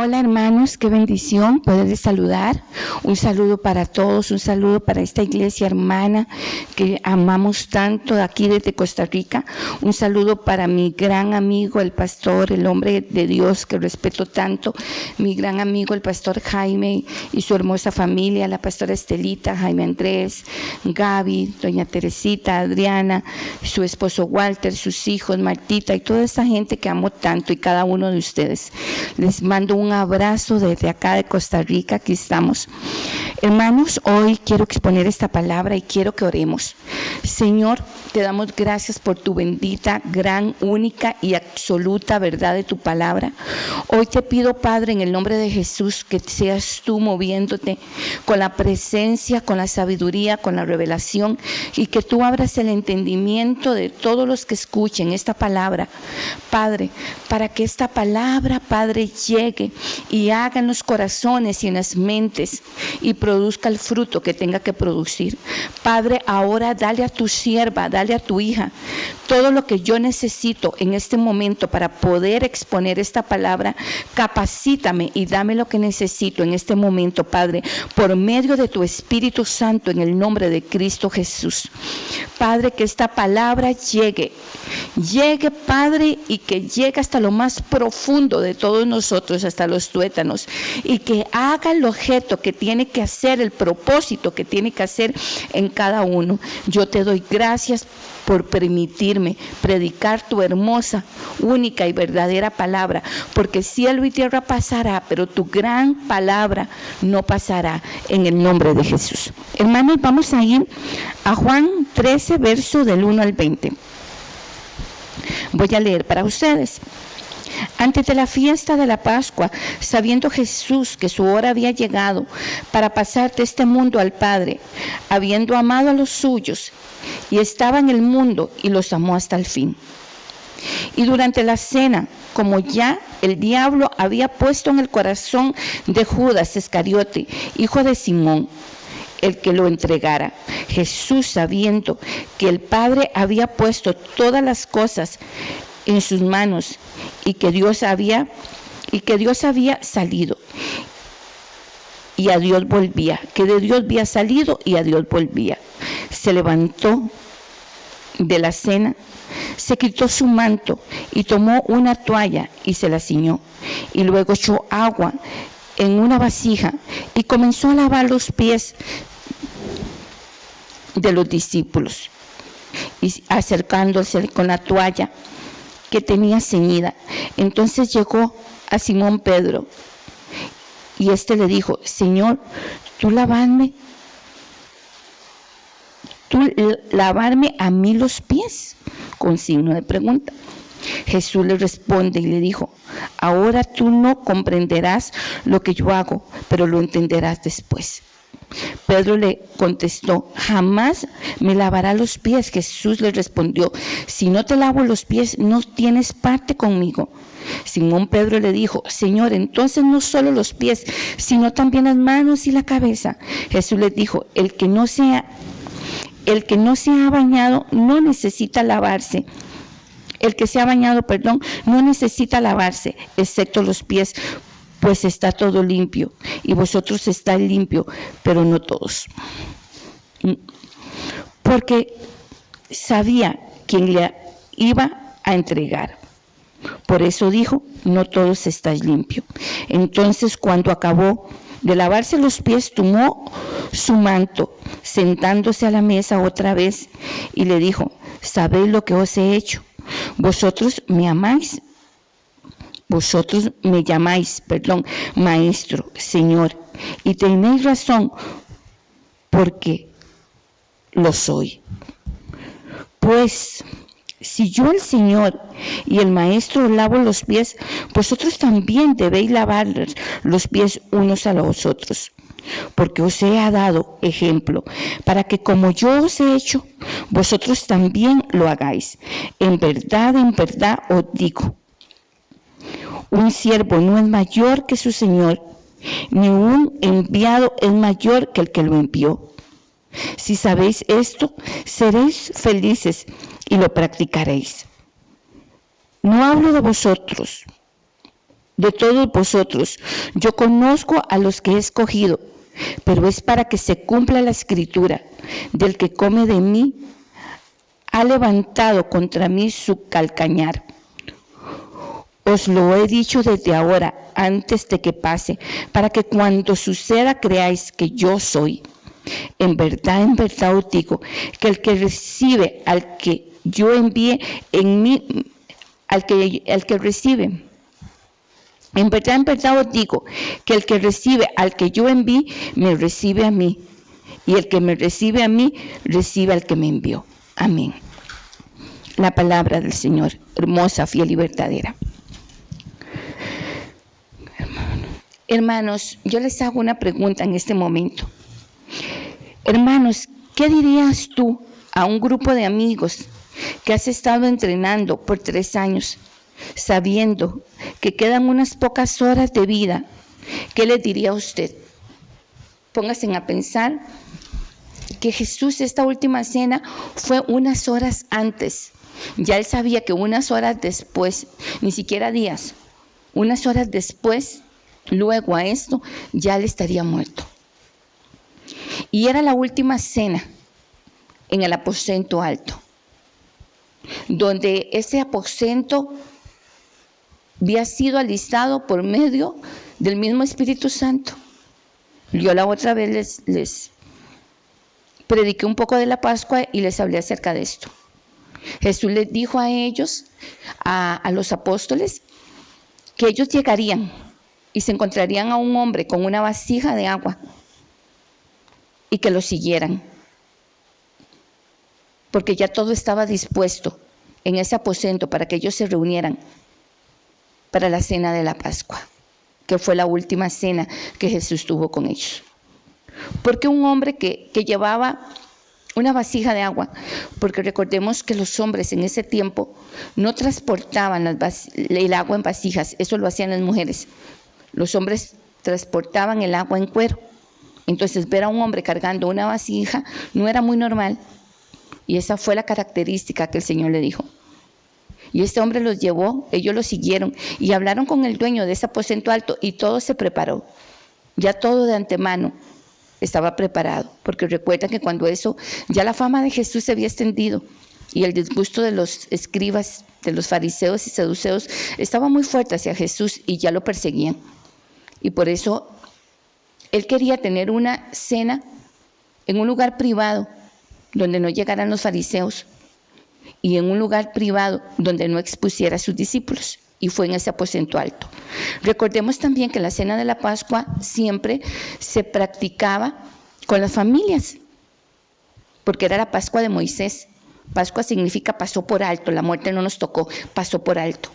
Hola hermanos, qué bendición poderles saludar. Un saludo para todos, un saludo para esta iglesia hermana que amamos tanto aquí desde Costa Rica. Un saludo para mi gran amigo, el pastor, el hombre de Dios que respeto tanto, mi gran amigo, el pastor Jaime y su hermosa familia, la pastora Estelita, Jaime Andrés, Gaby, doña Teresita, Adriana, su esposo Walter, sus hijos, Martita y toda esa gente que amo tanto y cada uno de ustedes. Les mando un abrazo desde acá de Costa Rica, aquí estamos. Hermanos, hoy quiero exponer esta palabra y quiero que oremos. Señor, te damos gracias por tu bendita, gran, única y absoluta verdad de tu palabra. Hoy te pido, Padre, en el nombre de Jesús, que seas tú moviéndote con la presencia, con la sabiduría, con la revelación y que tú abras el entendimiento de todos los que escuchen esta palabra, Padre, para que esta palabra, Padre, llegue y haga en los corazones y en las mentes y produzca el fruto que tenga que producir. Padre, ahora dale a tu sierva, dale a tu hija todo lo que yo necesito en este momento para poder exponer esta palabra. Capacítame y dame lo que necesito en este momento, Padre, por medio de tu Espíritu Santo, en el nombre de Cristo Jesús. Padre, que esta palabra llegue, Padre, y que llegue hasta lo más profundo de todos nosotros, hasta los tuétanos, y que haga el objeto que tiene que hacer, el propósito que tiene que hacer en cada uno. Yo te doy gracias por permitirme predicar tu hermosa, única y verdadera palabra, porque cielo y tierra pasará, pero tu gran palabra no pasará, en el nombre de Jesús. Hermanos, vamos a ir a Juan 13, verso del 1 al 20. Voy a leer para ustedes. Antes de la fiesta de la Pascua, sabiendo Jesús que su hora había llegado para pasar de este mundo al Padre, habiendo amado a los suyos, y estaba en el mundo y los amó hasta el fin. Y durante la cena, como ya el diablo había puesto en el corazón de Judas Iscariote, hijo de Simón, el que lo entregara, Jesús, sabiendo que el Padre había puesto todas las cosas en sus manos y que Dios había salido y a Dios volvía, que de Dios había salido y a Dios volvía, se levantó de la cena, se quitó su manto y tomó una toalla y se la ciñó, y luego echó agua en una vasija y comenzó a lavar los pies de los discípulos, y acercándose con la toalla que tenía ceñida. Entonces llegó a Simón Pedro y éste le dijo: Señor, ¿tú lavarme a mí los pies? Con signo de pregunta. Jesús le responde y le dijo: ahora tú no comprenderás lo que yo hago, pero lo entenderás después. Pedro le contestó: jamás me lavará los pies. Jesús le respondió: si no te lavo los pies, no tienes parte conmigo. Simón Pedro le dijo: Señor, entonces no solo los pies, sino también las manos y la cabeza. Jesús le dijo: el que no se ha bañado no necesita lavarse. El que se ha bañado, no necesita lavarse, excepto los pies, pues está todo limpio, y vosotros estáis limpios, pero no todos. Porque sabía quién le iba a entregar. Por eso dijo: no todos estáis limpios. Entonces, cuando acabó de lavarse los pies, tomó su manto, sentándose a la mesa otra vez, y le dijo: ¿sabéis lo que os he hecho? Vosotros me llamáis maestro, Señor, y tenéis razón, porque lo soy. Pues si yo, el Señor y el Maestro, os lavo los pies, vosotros también debéis lavar los pies unos a los otros, porque os he dado ejemplo, para que como yo os he hecho, vosotros también lo hagáis. En verdad os digo, un siervo no es mayor que su Señor, ni un enviado es mayor que el que lo envió. Si sabéis esto, seréis felices y lo practicaréis. No hablo de vosotros, de todos vosotros. Yo conozco a los que he escogido, pero es para que se cumpla la escritura: del que come de mí, ha levantado contra mí su calcañar. Os lo he dicho desde ahora, antes de que pase, para que cuando suceda creáis que yo soy. En verdad os digo, que el que recibe al que yo envíe en mí, al que recibe, en verdad os digo, que el que recibe al que yo envíe, me recibe a mí, y el que me recibe a mí, recibe al que me envió. Amén. La palabra del Señor, hermosa, fiel y verdadera. Hermanos, yo les hago una pregunta en este momento. Hermanos, ¿qué dirías tú a un grupo de amigos que has estado entrenando por 3 años, sabiendo que quedan unas pocas horas de vida? ¿Qué les diría a usted? Pónganse a pensar que Jesús, esta última cena, fue unas horas antes. Ya él sabía que unas horas después, ni siquiera días, unas horas después, luego a esto, ya él estaría muerto. Y era la última cena en el aposento alto, donde ese aposento había sido alistado por medio del mismo Espíritu Santo. Yo la otra vez les prediqué un poco de la Pascua y les hablé acerca de esto. Jesús les dijo a ellos, a los apóstoles, que ellos llegarían y se encontrarían a un hombre con una vasija de agua y que lo siguieran, porque ya todo estaba dispuesto en ese aposento para que ellos se reunieran para la cena de la Pascua, que fue la última cena que Jesús tuvo con ellos. Porque un hombre que llevaba una vasija de agua, porque recordemos que los hombres en ese tiempo no transportaban el agua en vasijas, eso lo hacían las mujeres. Los hombres transportaban el agua en cuero. Entonces ver a un hombre cargando una vasija no era muy normal, y esa fue la característica que el Señor le dijo. Y este hombre los llevó, ellos lo siguieron y hablaron con el dueño de ese aposento alto y todo se preparó. Ya todo de antemano estaba preparado, porque recuerda que cuando eso, ya la fama de Jesús se había extendido y el disgusto de los escribas, de los fariseos y saduceos estaba muy fuerte hacia Jesús y ya lo perseguían. Y por eso él quería tener una cena en un lugar privado donde no llegaran los fariseos y en un lugar privado donde no expusiera a sus discípulos, y fue en ese aposento alto. Recordemos también que la cena de la Pascua siempre se practicaba con las familias, porque era la Pascua de Moisés. Pascua significa pasó por alto, la muerte no nos tocó, pasó por alto.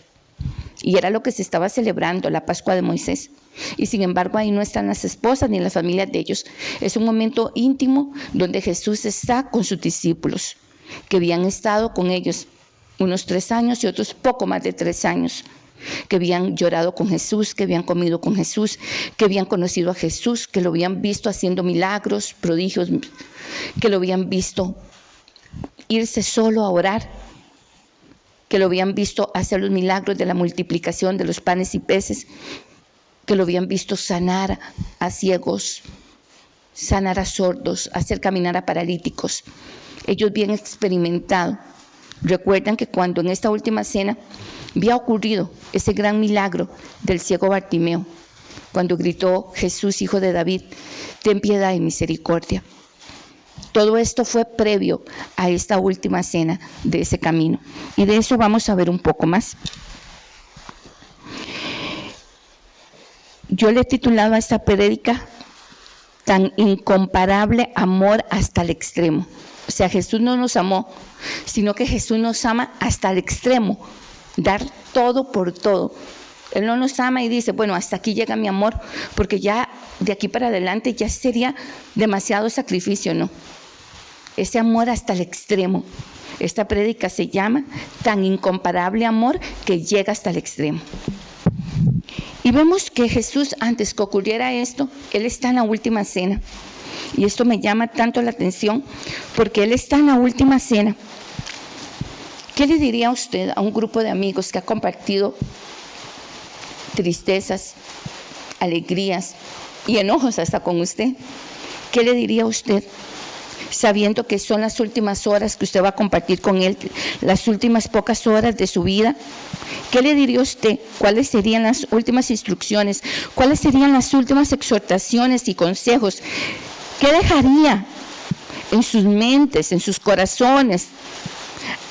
Y era lo que se estaba celebrando, la Pascua de Moisés. Y sin embargo ahí no están las esposas ni las familias de ellos. Es un momento íntimo donde Jesús está con sus discípulos, que habían estado con ellos unos 3 años y otros poco más de 3 años, que habían llorado con Jesús, que habían comido con Jesús, que habían conocido a Jesús, que lo habían visto haciendo milagros, prodigios, que lo habían visto irse solo a orar, que lo habían visto hacer los milagros de la multiplicación de los panes y peces, que lo habían visto sanar a ciegos, sanar a sordos, hacer caminar a paralíticos. Ellos habían experimentado. Recuerdan que cuando en esta última cena había ocurrido ese gran milagro del ciego Bartimeo, cuando gritó: Jesús, hijo de David, ten piedad y misericordia. Todo esto fue previo a esta última cena de ese camino. Y de eso vamos a ver un poco más. Yo le he titulado a esta prédica: tan incomparable amor hasta el extremo. O sea, Jesús no nos amó, sino que Jesús nos ama hasta el extremo, dar todo por todo. Él no nos ama y dice, bueno, hasta aquí llega mi amor, porque ya de aquí para adelante ya sería demasiado sacrificio, no. Ese amor hasta el extremo. Esta prédica se llama tan incomparable amor que llega hasta el extremo. Y vemos que Jesús, antes que ocurriera esto, Él está en la última cena. Y esto me llama tanto la atención porque Él está en la última cena. ¿Qué le diría a usted a un grupo de amigos que ha compartido tristezas, alegrías y enojos hasta con usted. ¿Qué le diría a usted? Sabiendo que son las últimas horas que usted va a compartir con Él, las últimas pocas horas de su vida. ¿Qué le diría a usted? ¿Cuáles serían las últimas instrucciones? ¿Cuáles serían las últimas exhortaciones y consejos? ¿Qué dejaría en sus mentes, en sus corazones,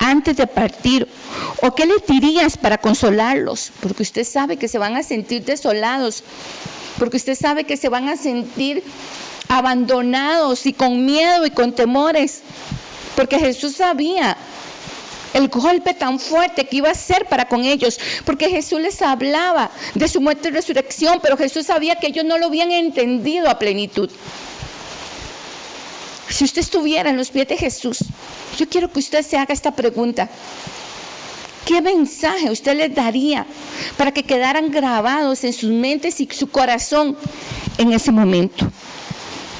antes de partir? ¿O qué le dirías para consolarlos? Porque usted sabe que se van a sentir desolados, porque usted sabe que se van a sentir abandonados y con miedo y con temores, porque Jesús sabía el golpe tan fuerte que iba a ser para con ellos, porque Jesús les hablaba de su muerte y resurrección, pero Jesús sabía que ellos no lo habían entendido a plenitud. Si usted estuviera en los pies de Jesús, yo quiero que usted se haga esta pregunta: ¿qué mensaje usted les daría para que quedaran grabados en sus mentes y su corazón en ese momento?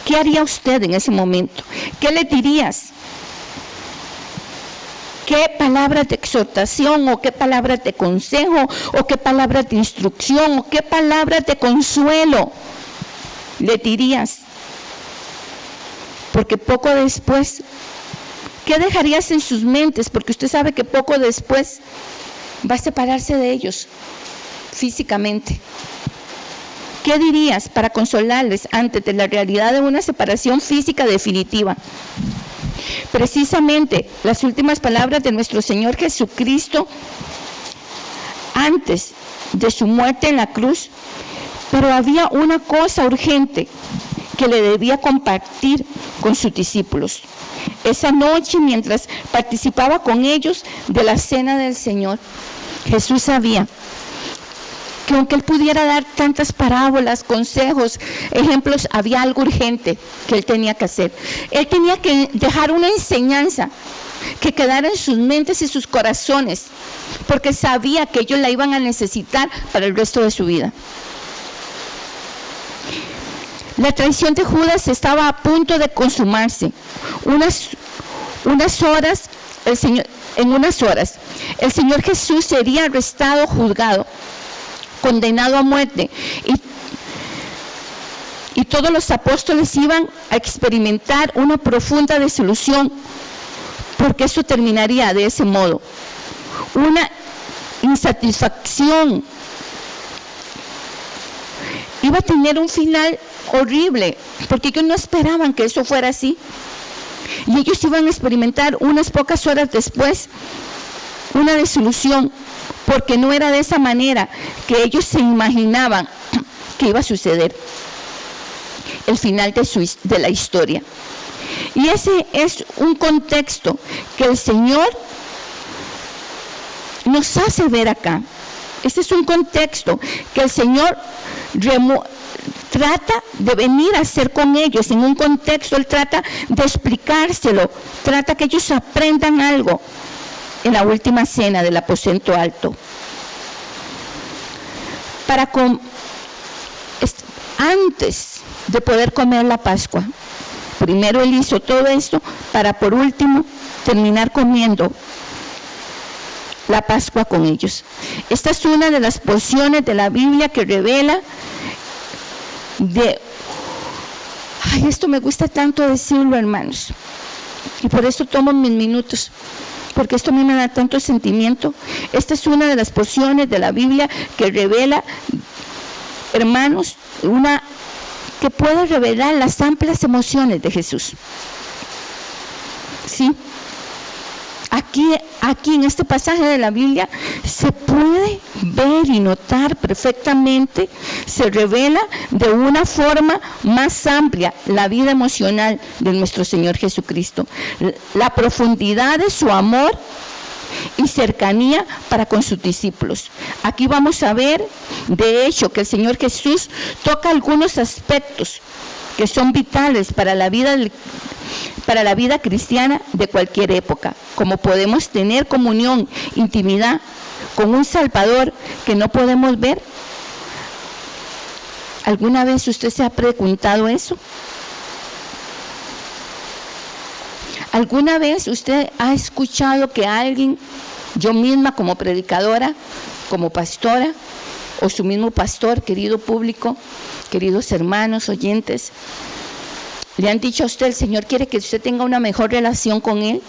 ¿Qué haría usted en ese momento? ¿Qué le dirías? ¿Qué palabras de exhortación o qué palabras de consejo o qué palabras de instrucción o qué palabras de consuelo le dirías? Porque poco después, ¿qué dejarías en sus mentes? Porque usted sabe que poco después va a separarse de ellos físicamente. ¿Qué dirías para consolarles antes de la realidad de una separación física definitiva? Precisamente las últimas palabras de nuestro Señor Jesucristo antes de su muerte en la cruz, pero había una cosa urgente que le debía compartir con sus discípulos. Esa noche, mientras participaba con ellos de la cena del Señor, Jesús sabía que aunque Él pudiera dar tantas parábolas, consejos, ejemplos, había algo urgente que Él tenía que hacer. Él tenía que dejar una enseñanza que quedara en sus mentes y sus corazones, porque sabía que ellos la iban a necesitar para el resto de su vida. La traición de Judas estaba a punto de consumarse. En unas horas, el Señor Jesús sería arrestado, juzgado, condenado a muerte, y todos los apóstoles iban a experimentar una profunda desilusión, porque eso terminaría de ese modo. Una insatisfacción iba a tener un final horrible, porque ellos no esperaban que eso fuera así, y ellos iban a experimentar unas pocas horas después una desilusión, porque no era de esa manera que ellos se imaginaban que iba a suceder el final de la historia. Y ese es un contexto que el Señor nos hace ver acá. Este es un contexto que el Señor trata de venir a hacer con ellos. En un contexto Él trata de explicárselo, trata que ellos aprendan algo en la última cena del aposento alto. Antes de poder comer la Pascua, primero Él hizo todo esto para por último terminar comiendo la Pascua con ellos. Esta es una de las porciones de la Biblia que revela esto me gusta tanto decirlo, hermanos, y por eso tomo mis minutos, porque esto a mí me da tanto sentimiento. Esta es una de las porciones de la Biblia que revela, hermanos, que puede revelar las amplias emociones de Jesús. ¿Sí? Aquí en este pasaje de la Biblia se puede ver y notar perfectamente, se revela de una forma más amplia la vida emocional de nuestro Señor Jesucristo, la profundidad de su amor y cercanía para con sus discípulos. Aquí vamos a ver, de hecho, que el Señor Jesús toca algunos aspectos que son vitales para la vida cristiana de cualquier época, como podemos tener comunión, intimidad con un Salvador que no podemos ver. ¿Alguna vez usted se ha preguntado eso? ¿Alguna vez usted ha escuchado que alguien, yo misma como predicadora, como pastora, o su mismo pastor, querido público, queridos hermanos, oyentes, le han dicho a usted, el Señor quiere que usted tenga una mejor relación con Él?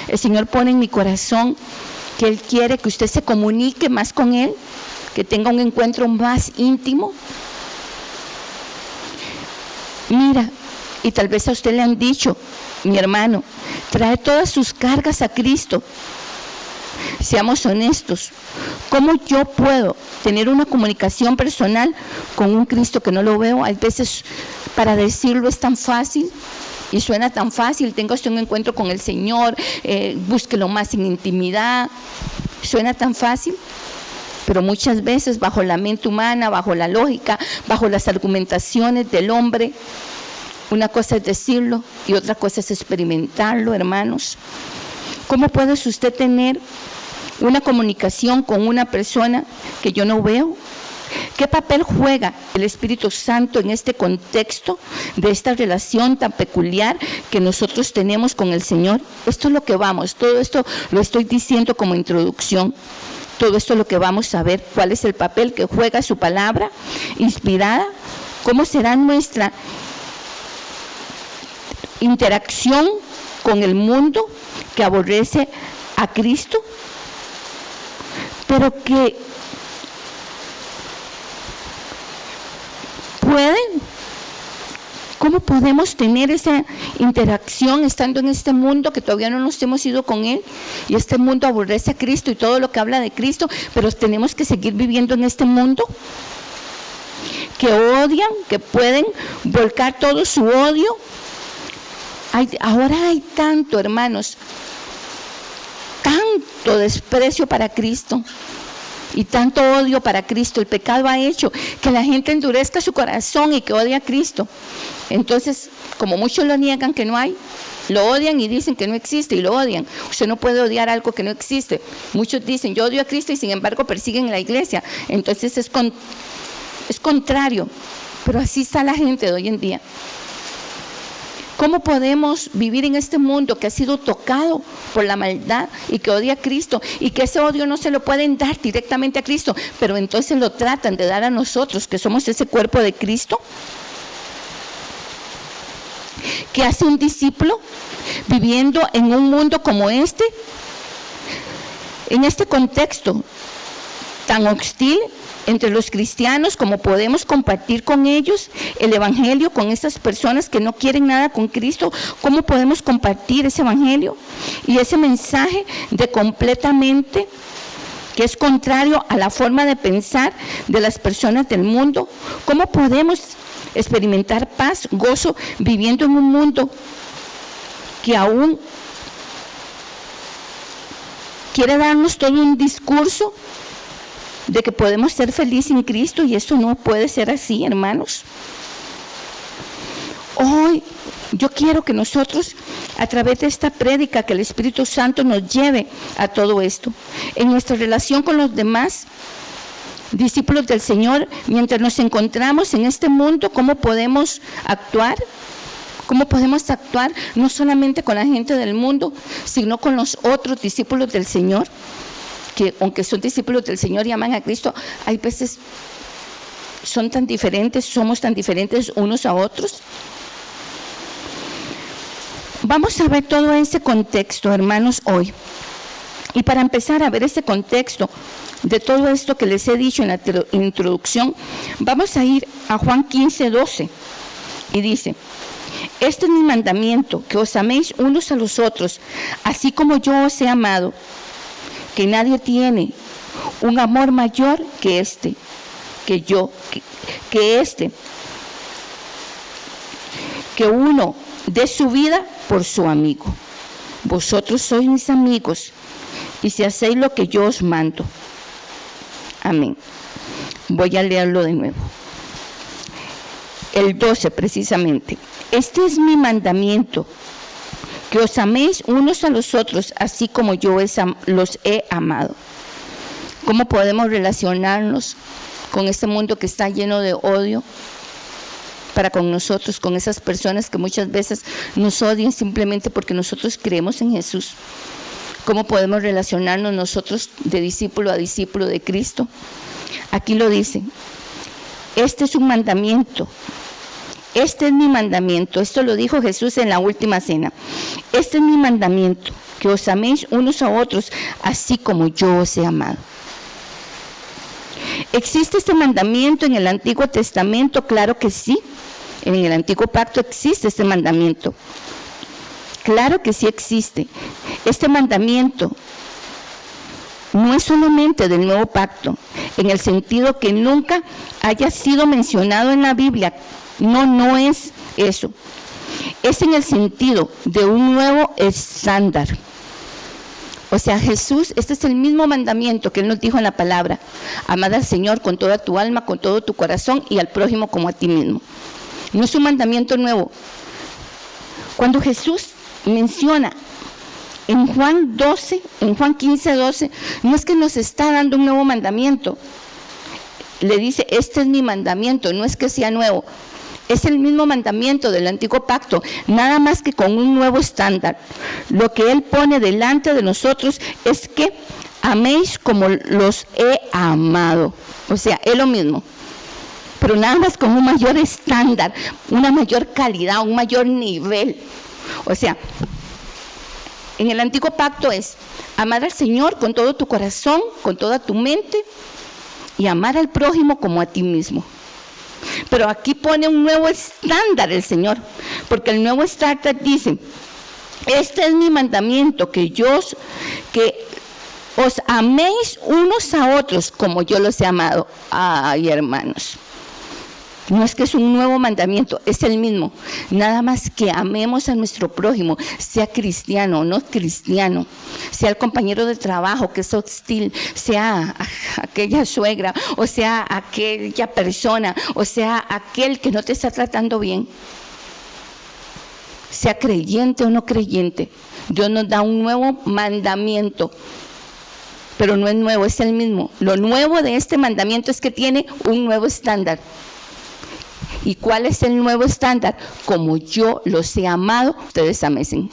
El Señor pone en mi corazón que Él quiere que usted se comunique más con Él, que tenga un encuentro más íntimo. Mira, y tal vez a usted le han dicho, mi hermano, trae todas sus cargas a Cristo. Seamos honestos, ¿cómo yo puedo tener una comunicación personal con un Cristo que no lo veo? Hay veces para decirlo es tan fácil y suena tan fácil, tenga usted un encuentro con el Señor, búsquelo más en intimidad, suena tan fácil, pero muchas veces bajo la mente humana, bajo la lógica, bajo las argumentaciones del hombre, una cosa es decirlo y otra cosa es experimentarlo, hermanos. ¿Cómo puede usted tener una comunicación con una persona que yo no veo? ¿Qué papel juega el Espíritu Santo en este contexto de esta relación tan peculiar que nosotros tenemos con el Señor? Esto es lo que vamos, todo esto lo estoy diciendo como introducción. Todo esto es lo que vamos a ver, cuál es el papel que juega su palabra inspirada, cómo será nuestra interacción con el mundo que aborrece a Cristo, pero que ¿cómo podemos tener esa interacción estando en este mundo que todavía no nos hemos ido con Él? Y este mundo aborrece a Cristo y todo lo que habla de Cristo, pero tenemos que seguir viviendo en este mundo que odian, que pueden volcar todo su odio. Ahora hay tanto, hermanos, tanto desprecio para Cristo y tanto odio para Cristo. El pecado ha hecho que la gente endurezca su corazón y que odie a Cristo. Entonces, como muchos lo niegan que no hay, lo odian y dicen que no existe y lo odian. Usted no puede odiar algo que no existe. Muchos dicen, yo odio a Cristo y sin embargo persiguen la iglesia. Entonces es contrario, pero así está la gente de hoy en día. ¿Cómo podemos vivir en este mundo que ha sido tocado por la maldad y que odia a Cristo y que ese odio no se lo pueden dar directamente a Cristo, pero entonces lo tratan de dar a nosotros que somos ese cuerpo de Cristo? ¿Qué hace un discípulo viviendo en un mundo como este? En este contexto tan hostil entre los cristianos, ¿cómo podemos compartir con ellos el evangelio, con esas personas que no quieren nada con Cristo? ¿Cómo podemos compartir ese evangelio y ese mensaje de completamente que es contrario a la forma de pensar de las personas del mundo? ¿Cómo podemos experimentar paz, gozo, viviendo en un mundo que aún quiere darnos todo un discurso de que podemos ser felices en Cristo? Y esto no puede ser así, hermanos. Hoy yo quiero que nosotros, a través de esta prédica, que el Espíritu Santo nos lleve a todo esto. En nuestra relación con los demás discípulos del Señor, mientras nos encontramos en este mundo, ¿cómo podemos actuar? ¿Cómo podemos actuar no solamente con la gente del mundo, sino con los otros discípulos del Señor? Que aunque son discípulos del Señor y aman a Cristo, hay veces son tan diferentes, somos tan diferentes unos a otros. Vamos a ver todo ese contexto, hermanos, hoy. Y para empezar a ver ese contexto de todo esto que les he dicho en la introducción, vamos a ir a Juan 15:12, y dice: este es mi mandamiento, que os améis unos a los otros, así como yo os he amado, que nadie tiene un amor mayor que este, que uno dé su vida por su amigo. Vosotros sois mis amigos, y si hacéis lo que yo os mando. Amén. Voy a leerlo de nuevo. El 12 precisamente. Este es mi mandamiento, que os améis unos a los otros, así como yo los he amado. ¿Cómo podemos relacionarnos con este mundo que está lleno de odio para con nosotros, con esas personas que muchas veces nos odian simplemente porque nosotros creemos en Jesús? ¿Cómo podemos relacionarnos nosotros de discípulo a discípulo de Cristo? Aquí lo dice, este es un mandamiento, este es mi mandamiento, esto lo dijo Jesús en la última cena, este es mi mandamiento, que os améis unos a otros, así como yo os he amado. ¿Existe este mandamiento en el Antiguo Testamento? Claro que sí, en el Antiguo Pacto existe este mandamiento. Claro que sí existe. Este mandamiento no es solamente del Nuevo Pacto, en el sentido que nunca haya sido mencionado en la Biblia. No es eso. Es en el sentido de un nuevo estándar. O sea, Jesús, este es el mismo mandamiento que Él nos dijo en la palabra. Amar al Señor con toda tu alma, con todo tu corazón y al prójimo como a ti mismo. No es un mandamiento nuevo. Cuando Jesús menciona en Juan 15:12, no es que nos está dando un nuevo mandamiento. Le dice, este es mi mandamiento, no es que sea nuevo. Es el mismo mandamiento del Antiguo Pacto, nada más que con un nuevo estándar. Lo que Él pone delante de nosotros es que améis como los he amado. O sea, es lo mismo, pero nada más con un mayor estándar, una mayor calidad, un mayor nivel. O sea, en el Antiguo Pacto es amar al Señor con todo tu corazón, con toda tu mente, y amar al prójimo como a ti mismo. Pero aquí pone un nuevo estándar el Señor, porque el nuevo estándar dice, este es mi mandamiento, que os améis unos a otros como yo los he amado. Ay, hermanos, no es que es un nuevo mandamiento, es el mismo, nada más que amemos a nuestro prójimo, sea cristiano o no cristiano, sea el compañero de trabajo que es hostil, sea aquella suegra, o sea aquella persona, o sea aquel que no te está tratando bien, sea creyente o no creyente. Dios nos da un nuevo mandamiento, pero no es nuevo, es el mismo. Lo nuevo de este mandamiento es que tiene un nuevo estándar. ¿Y cuál es el nuevo estándar? Como yo los he amado, ustedes amen.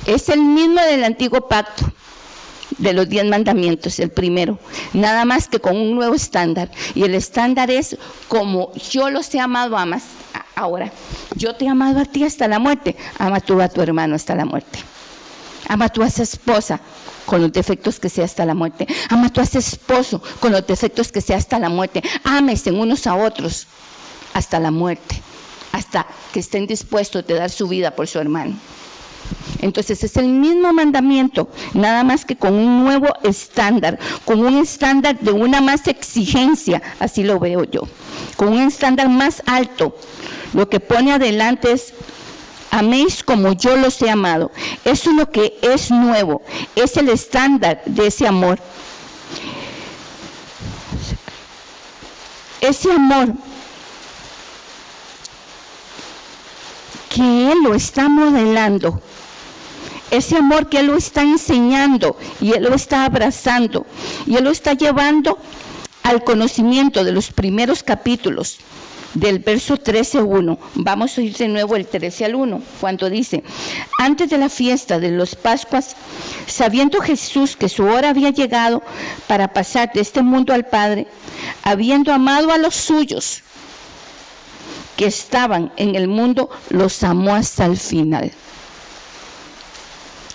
Es el mismo del Antiguo Pacto, de los 10 mandamientos, el primero, nada más que con un nuevo estándar. Y el estándar es como yo los he amado, amas. Ahora, yo te he amado a ti hasta la muerte, ama tú a tu hermano hasta la muerte. Ama tú a esa esposa con los defectos que sea hasta la muerte. Ama tú a ese esposo con los defectos que sea hasta la muerte. Ámense unos a otros hasta la muerte, hasta que estén dispuestos de dar su vida por su hermano. Entonces es el mismo mandamiento, nada más que con un nuevo estándar, con un estándar de una más exigencia, así lo veo yo, con un estándar más alto. Lo que pone adelante es, améis como yo los he amado. Eso es lo que es nuevo, es el estándar de ese amor. Ese amor que Él lo está modelando, ese amor que Él lo está enseñando y Él lo está abrazando y Él lo está llevando al conocimiento de los primeros capítulos del verso 13:1. Vamos a ir de nuevo el 13 al 1, cuando dice, antes de la fiesta de los Pascuas, sabiendo Jesús que su hora había llegado para pasar de este mundo al Padre, habiendo amado a los suyos que estaban en el mundo, los amó hasta el final.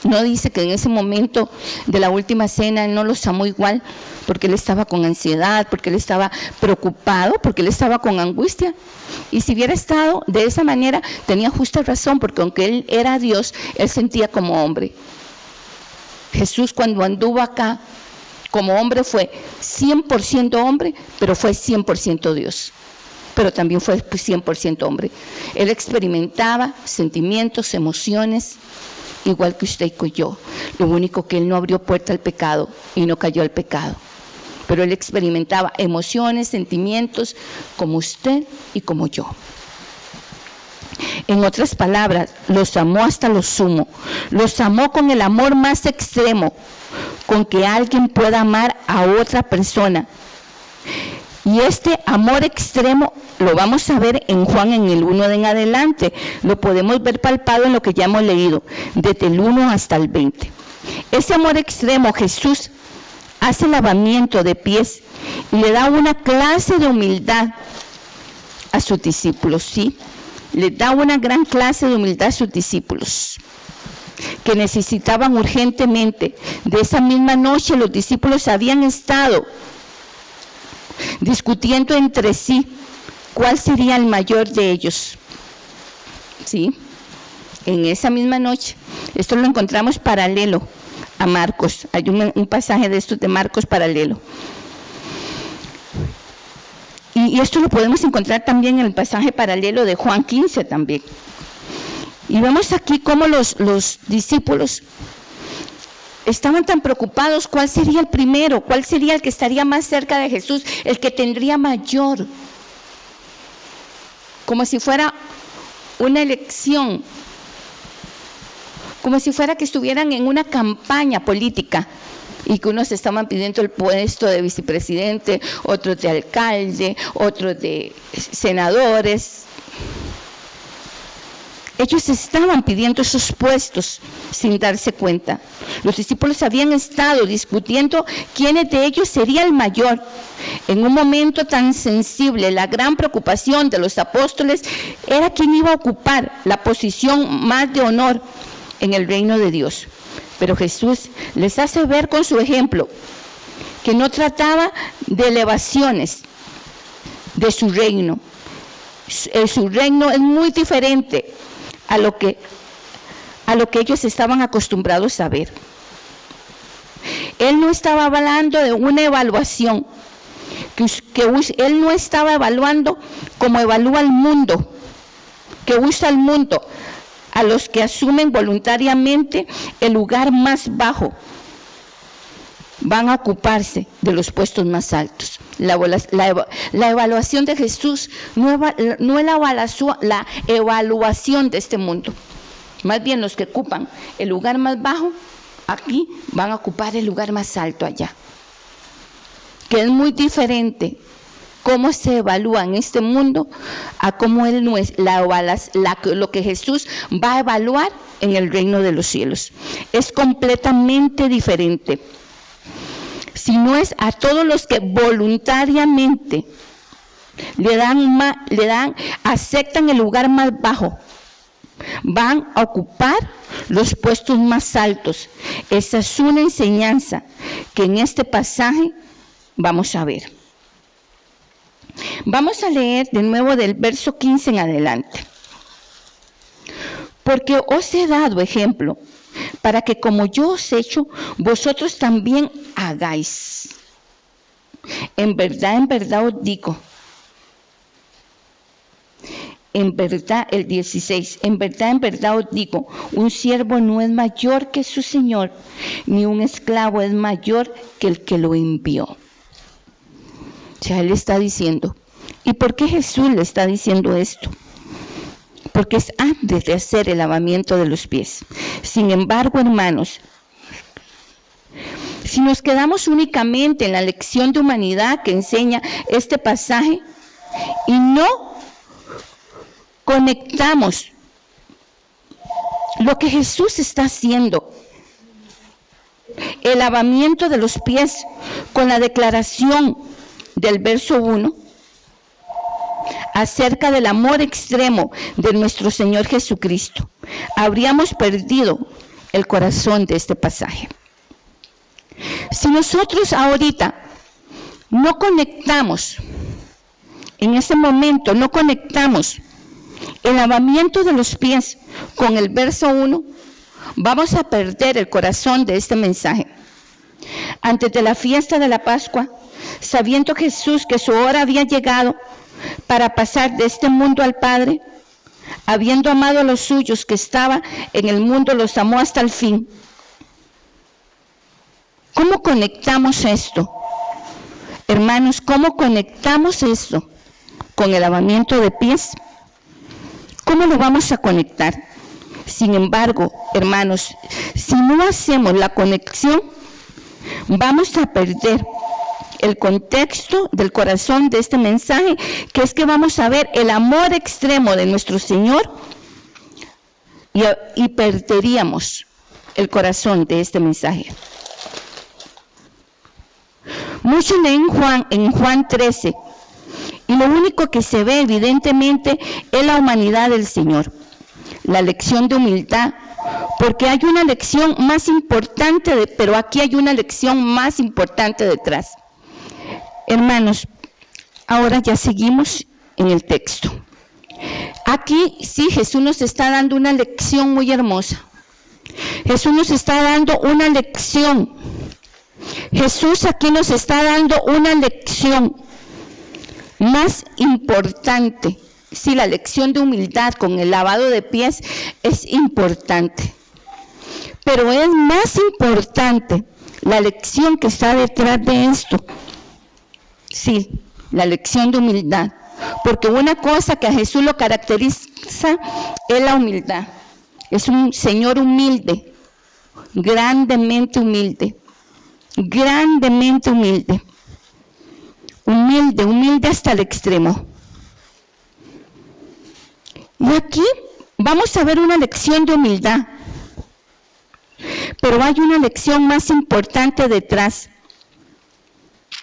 No dice que en ese momento de la última cena Él no los amó igual, porque Él estaba con ansiedad, porque Él estaba preocupado, porque Él estaba con angustia. Y si hubiera estado de esa manera, tenía justa razón, porque aunque Él era Dios, Él sentía como hombre. Jesús, cuando anduvo acá como hombre, fue 100% hombre, pero fue 100% Dios. Pero también fue 100% hombre. Él experimentaba sentimientos, emociones, igual que usted y que yo. Lo único que Él no abrió puerta al pecado y no cayó al pecado. Pero Él experimentaba emociones, sentimientos, como usted y como yo. En otras palabras, los amó hasta lo sumo. Los amó con el amor más extremo con que alguien pueda amar a otra persona. Y este amor extremo lo vamos a ver en Juan en el 1 en adelante. Lo podemos ver palpado en lo que ya hemos leído, desde el 1 hasta el 20. ese amor extremo, Jesús hace lavamiento de pies y le da una clase de humildad a sus discípulos, ¿sí? Le da una gran clase de humildad a sus discípulos, que necesitaban urgentemente. De esa misma noche los discípulos habían estado discutiendo entre sí cuál sería el mayor de ellos, ¿sí? En esa misma noche. Esto lo encontramos paralelo a Marcos. Hay un pasaje de estos de Marcos paralelo. Y esto lo podemos encontrar también en el pasaje paralelo de Juan 15 también. Y vemos aquí cómo los discípulos estaban tan preocupados cuál sería el primero, cuál sería el que estaría más cerca de Jesús, el que tendría mayor. Como si fuera una elección, como si fuera que estuvieran en una campaña política y que unos estaban pidiendo el puesto de vicepresidente, otros de alcalde, otros de senadores. Ellos estaban pidiendo esos puestos sin darse cuenta. Los discípulos habían estado discutiendo quién de ellos sería el mayor. En un momento tan sensible, la gran preocupación de los apóstoles era quién iba a ocupar la posición más de honor en el reino de Dios. Pero Jesús les hace ver con su ejemplo que no trataba de elevaciones de su reino. Su reino es muy diferente a lo que ellos estaban acostumbrados a ver. Él no estaba hablando de una evaluación, él no estaba evaluando como evalúa el mundo, que usa el mundo a los que asumen voluntariamente el lugar más bajo. Van a ocuparse de los puestos más altos. La evaluación de Jesús no es la evaluación de este mundo. Más bien los que ocupan el lugar más bajo, aquí van a ocupar el lugar más alto allá. Que es muy diferente cómo se evalúa en este mundo a cómo él no es lo que Jesús va a evaluar en el reino de los cielos. Es completamente diferente. Si no es a todos los que voluntariamente aceptan el lugar más bajo, van a ocupar los puestos más altos. Esa es una enseñanza que en este pasaje vamos a ver. Vamos a leer de nuevo del verso 15 en adelante. Porque os he dado ejemplo, para que como yo os he hecho, vosotros también hagáis. En verdad os digo. En verdad, el 16, en verdad os digo, un siervo no es mayor que su señor, ni un esclavo es mayor que el que lo envió. O sea, él está diciendo. ¿Y por qué Jesús le está diciendo esto? Porque es antes de hacer el lavamiento de los pies. Sin embargo, hermanos, si nos quedamos únicamente en la lección de humanidad que enseña este pasaje y no conectamos lo que Jesús está haciendo, el lavamiento de los pies, con la declaración del verso 1, acerca del amor extremo de nuestro Señor Jesucristo, habríamos perdido el corazón de este pasaje. Si nosotros ahorita no conectamos, en ese momento no conectamos el lavamiento de los pies con el verso 1, vamos a perder el corazón de este mensaje. Antes de la fiesta de la Pascua, sabiendo Jesús que su hora había llegado para pasar de este mundo al Padre, habiendo amado a los suyos que estaba en el mundo, los amó hasta el fin. ¿Cómo conectamos esto? Hermanos, ¿cómo conectamos esto con el lavamiento de pies? ¿Cómo lo vamos a conectar? Sin embargo, hermanos, si no hacemos la conexión, vamos a perder el contexto del corazón de este mensaje, que es que vamos a ver el amor extremo de nuestro Señor y perderíamos el corazón de este mensaje. Muchos leen en Juan 13, y lo único que se ve evidentemente es la humanidad del Señor, la lección de humildad, porque hay una lección más importante, pero aquí hay una lección más importante detrás. Hermanos, ahora ya seguimos en el texto. Aquí sí, Jesús nos está dando una lección muy hermosa. Jesús nos está dando una lección. Jesús aquí nos está dando una lección más importante. Sí, la lección de humildad con el lavado de pies es importante. Pero es más importante la lección que está detrás de esto. Sí, la lección de humildad. Porque una cosa que a Jesús lo caracteriza es la humildad. Es un Señor humilde, grandemente humilde. Grandemente humilde. Humilde hasta el extremo. Y aquí vamos a ver una lección de humildad. Pero hay una lección más importante detrás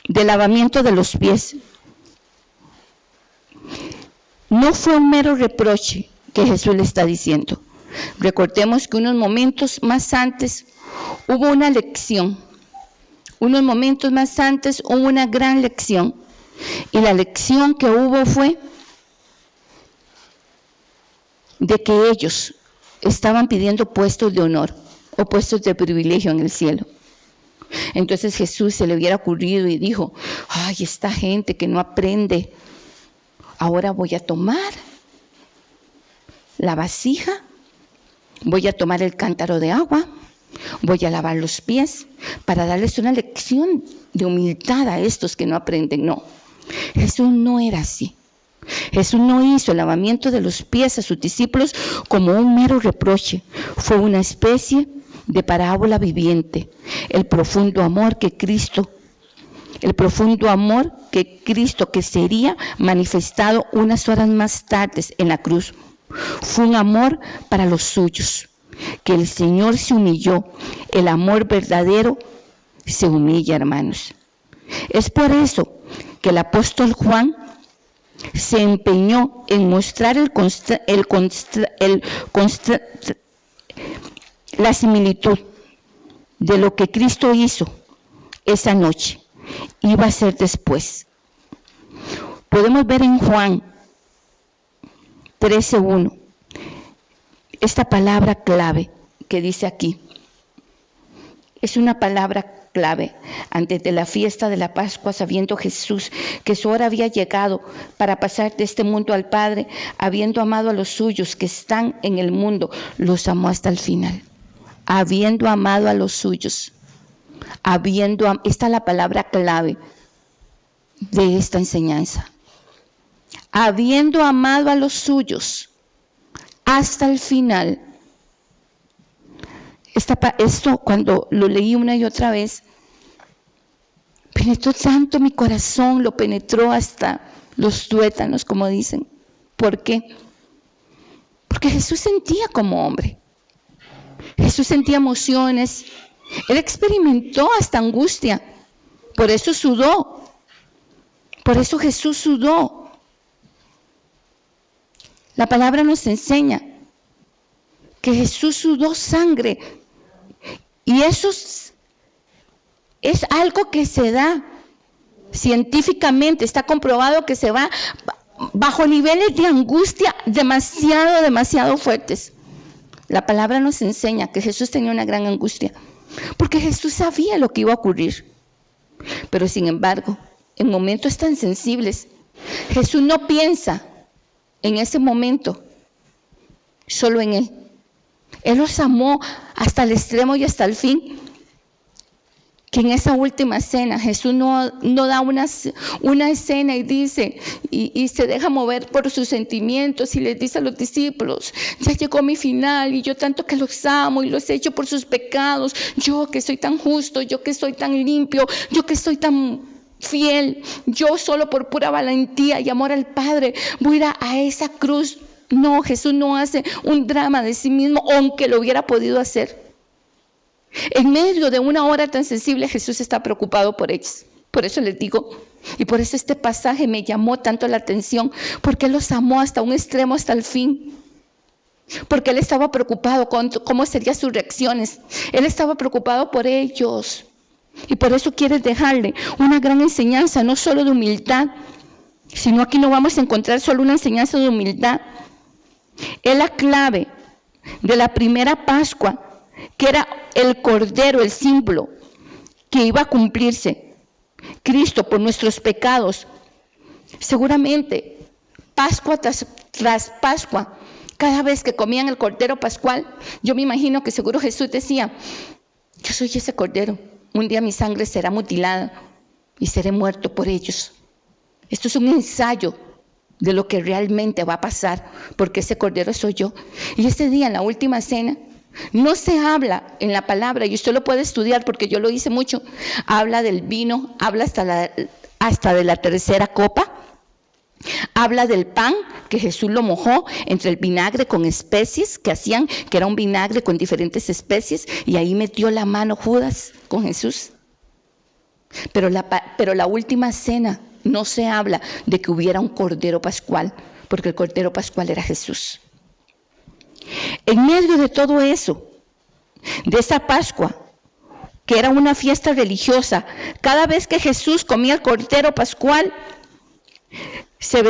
del lavamiento de los pies. No fue un mero reproche que Jesús le está diciendo. Recordemos que unos momentos más antes hubo una lección. Unos momentos más antes hubo una gran lección. Y la lección que hubo fue de que ellos estaban pidiendo puestos de honor o puestos de privilegio en el cielo. Entonces Jesús se le hubiera ocurrido y dijo: ay, esta gente que no aprende, ahora voy a tomar la vasija, voy a tomar el cántaro de agua, voy a lavar los pies para darles una lección de humildad a estos que no aprenden. No, Jesús no era así. Jesús no hizo el lavamiento de los pies a sus discípulos como un mero reproche. Fue una especie de parábola viviente. El profundo amor que Cristo, que sería manifestado unas horas más tarde en la cruz. Fue un amor para los suyos, que el Señor se humilló. El amor verdadero se humilla, hermanos. Es por eso que el apóstol Juan se empeñó en mostrar la similitud de lo que Cristo hizo esa noche. Iba a ser después. Podemos ver en Juan 13:1 esta palabra clave que dice aquí. Es una palabra clave. Antes de la fiesta de la Pascua, sabiendo Jesús que su hora había llegado para pasar de este mundo al Padre, habiendo amado a los suyos que están en el mundo, los amó hasta el final. Habiendo amado a los suyos. Esta es la palabra clave de esta enseñanza. Habiendo amado a los suyos hasta el final. Esto cuando lo leí una y otra vez, penetró tanto mi corazón, lo penetró hasta los tuétanos, como dicen. ¿Por qué? Porque Jesús sentía como hombre. Jesús sentía emociones. Él experimentó hasta angustia. Por eso sudó. Por eso Jesús sudó. La palabra nos enseña que Jesús sudó sangre. Y eso es algo que se da científicamente, está comprobado que se va bajo niveles de angustia demasiado fuertes. La palabra nos enseña que Jesús tenía una gran angustia, porque Jesús sabía lo que iba a ocurrir. Pero sin embargo, en momentos tan sensibles, Jesús no piensa en ese momento solo en Él. Él los amó hasta el extremo y hasta el fin. Que en esa última cena Jesús no da una escena y dice, y se deja mover por sus sentimientos y les dice a los discípulos: ya llegó mi final y yo tanto que los amo y los he hecho por sus pecados, yo que soy tan justo, yo que soy tan limpio, yo que soy tan fiel, yo solo por pura valentía y amor al Padre voy a ir a esa cruz. No, Jesús no hace un drama de sí mismo, aunque lo hubiera podido hacer. En medio de una hora tan sensible, Jesús está preocupado por ellos. Por eso les digo, y por eso este pasaje me llamó tanto la atención, porque Él los amó hasta un extremo, hasta el fin. Porque Él estaba preocupado con cómo serían sus reacciones. Él estaba preocupado por ellos. Y por eso quiere dejarle una gran enseñanza, no solo de humildad, sino aquí no vamos a encontrar solo una enseñanza de humildad. Es la clave de la primera Pascua, que era el Cordero, el símbolo que iba a cumplirse. Cristo por nuestros pecados. Seguramente, Pascua tras Pascua, cada vez que comían el Cordero Pascual, yo me imagino que seguro Jesús decía, yo soy ese Cordero, un día mi sangre será mutilada y seré muerto por ellos. Esto es un ensayo de lo que realmente va a pasar, porque ese Cordero soy yo. Y ese día, en la última cena, no se habla en la palabra, y usted lo puede estudiar porque yo lo hice mucho, habla del vino, habla hasta de la tercera copa, habla del pan que Jesús lo mojó entre el vinagre con especies que hacían, que era un vinagre con diferentes especies, y ahí metió la mano Judas con Jesús. Pero la última cena no se habla de que hubiera un Cordero Pascual, porque el Cordero Pascual era Jesús. En medio de todo eso, de esa Pascua, que era una fiesta religiosa, cada vez que Jesús comía el Cordero Pascual, se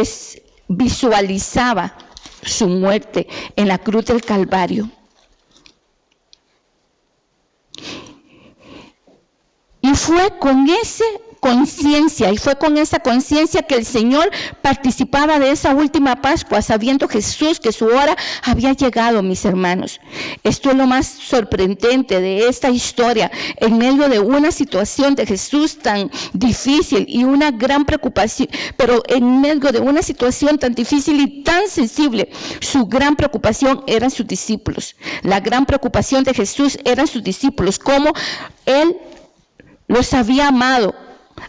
visualizaba su muerte en la cruz del Calvario. Y fue con esa conciencia que el Señor participaba de esa última Pascua, sabiendo Jesús que su hora había llegado, mis hermanos. Esto es lo más sorprendente de esta historia, en medio de una situación de Jesús tan difícil y una gran preocupación, pero en medio de una situación tan difícil y tan sensible, su gran preocupación eran sus discípulos. La gran preocupación de Jesús eran sus discípulos, cómo Él los había amado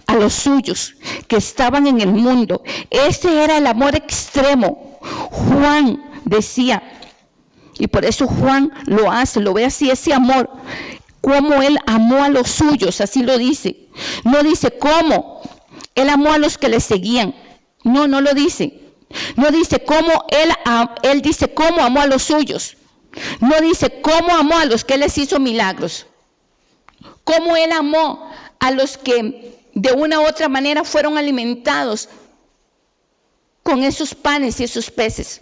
a los suyos que estaban en el mundo. Ese era el amor extremo. Juan decía, y por eso Juan lo ve así, ese amor, cómo Él amó a los suyos, así lo dice. No dice cómo Él amó a los que le seguían. No lo dice. No dice cómo Él dice cómo amó a los suyos. No dice cómo amó a los que Él les hizo milagros. Cómo Él amó a los que de una u otra manera fueron alimentados con esos panes y esos peces.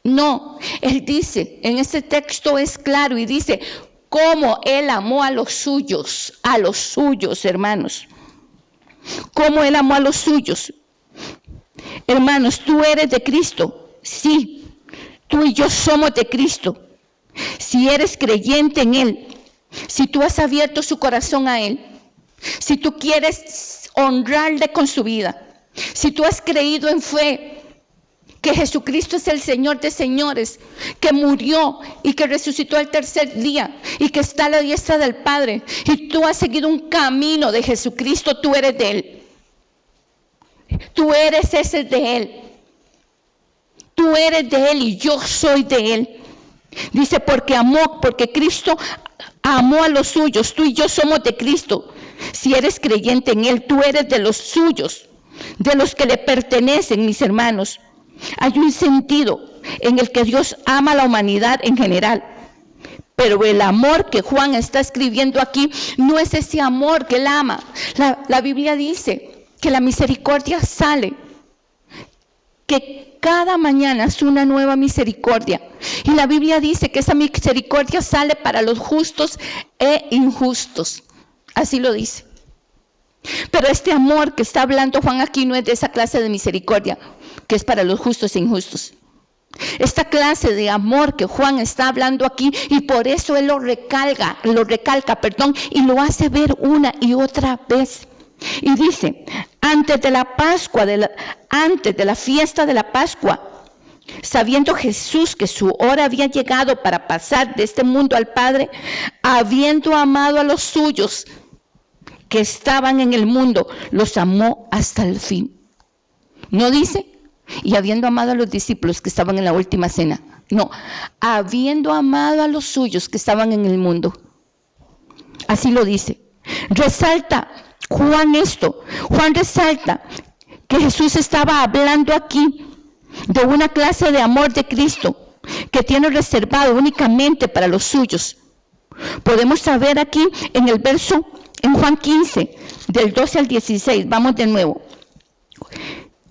No, Él dice, en este texto es claro y dice, cómo Él amó a los suyos, hermanos. Cómo Él amó a los suyos. Hermanos, tú eres de Cristo, sí, tú y yo somos de Cristo. Si eres creyente en Él, si tú has abierto su corazón a Él, si tú quieres honrarle con su vida, si tú has creído en fe que Jesucristo es el Señor de señores, que murió y que resucitó al tercer día y que está a la diestra del Padre, y tú has seguido un camino de Jesucristo, tú eres de Él. Tú eres ese de Él. Tú eres de Él y yo soy de Él. Dice, porque Cristo amó a los suyos. Tú y yo somos de Cristo. Si eres creyente en Él, tú eres de los suyos, de los que le pertenecen, mis hermanos. Hay un sentido en el que Dios ama a la humanidad en general. Pero el amor que Juan está escribiendo aquí no es ese amor que Él ama. La Biblia dice que la misericordia sale, que cada mañana es una nueva misericordia. Y la Biblia dice que esa misericordia sale para los justos e injustos. Así lo dice. Pero este amor que está hablando Juan aquí no es de esa clase de misericordia que es para los justos e injustos. Esta clase de amor que Juan está hablando aquí, y por eso él lo recalca, y lo hace ver una y otra vez. Y dice, antes de la fiesta de la Pascua, sabiendo Jesús que su hora había llegado para pasar de este mundo al Padre, habiendo amado a los suyos que estaban en el mundo, los amó hasta el fin. No dice, y habiendo amado a los discípulos que estaban en la última cena. No, habiendo amado a los suyos que estaban en el mundo. Así lo dice. Resalta Juan esto. Juan resalta que Jesús estaba hablando aquí de una clase de amor de Cristo que tiene reservado únicamente para los suyos. Podemos saber aquí en el verso, en Juan 15, del 12 al 16. Vamos de nuevo.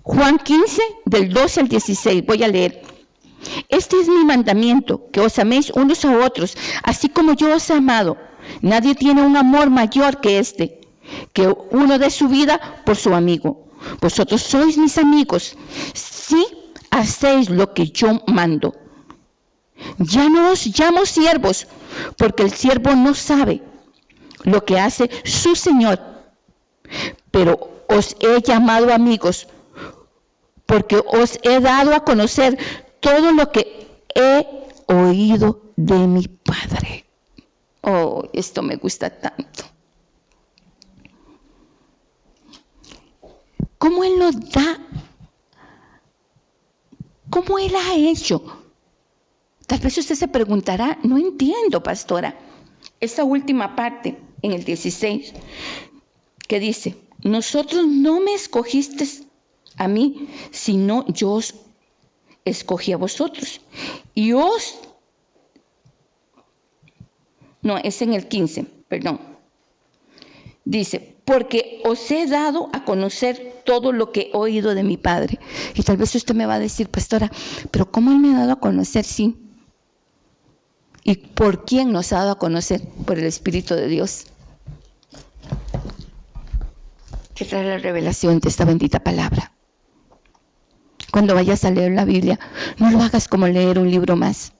Juan 15, del 12 al 16. Voy a leer. Este es mi mandamiento, que os améis unos a otros, así como yo os he amado. Nadie tiene un amor mayor que este, que uno dé su vida por su amigo. Vosotros sois mis amigos, si hacéis lo que yo mando. Ya no os llamo siervos, porque el siervo no sabe lo que hace su Señor, pero os he llamado amigos, porque os he dado a conocer todo lo que he oído de mi Padre. Oh, esto me gusta tanto. ¿Cómo Él nos da? ¿Cómo Él ha hecho? Tal vez usted se preguntará, no entiendo, pastora, esta última parte en el 16, que dice, nosotros no me escogisteis a mí, sino yo os escogí a vosotros. Es en el 15, perdón. Dice, porque os he dado a conocer todo lo que he oído de mi Padre. Y tal vez usted me va a decir, pastora, pero ¿cómo Él me ha dado a conocer? Sí. ¿Y por quién nos ha dado a conocer? Por el Espíritu de Dios, que trae la revelación de esta bendita palabra. Cuando vayas a leer la Biblia, no lo hagas como leer un libro más,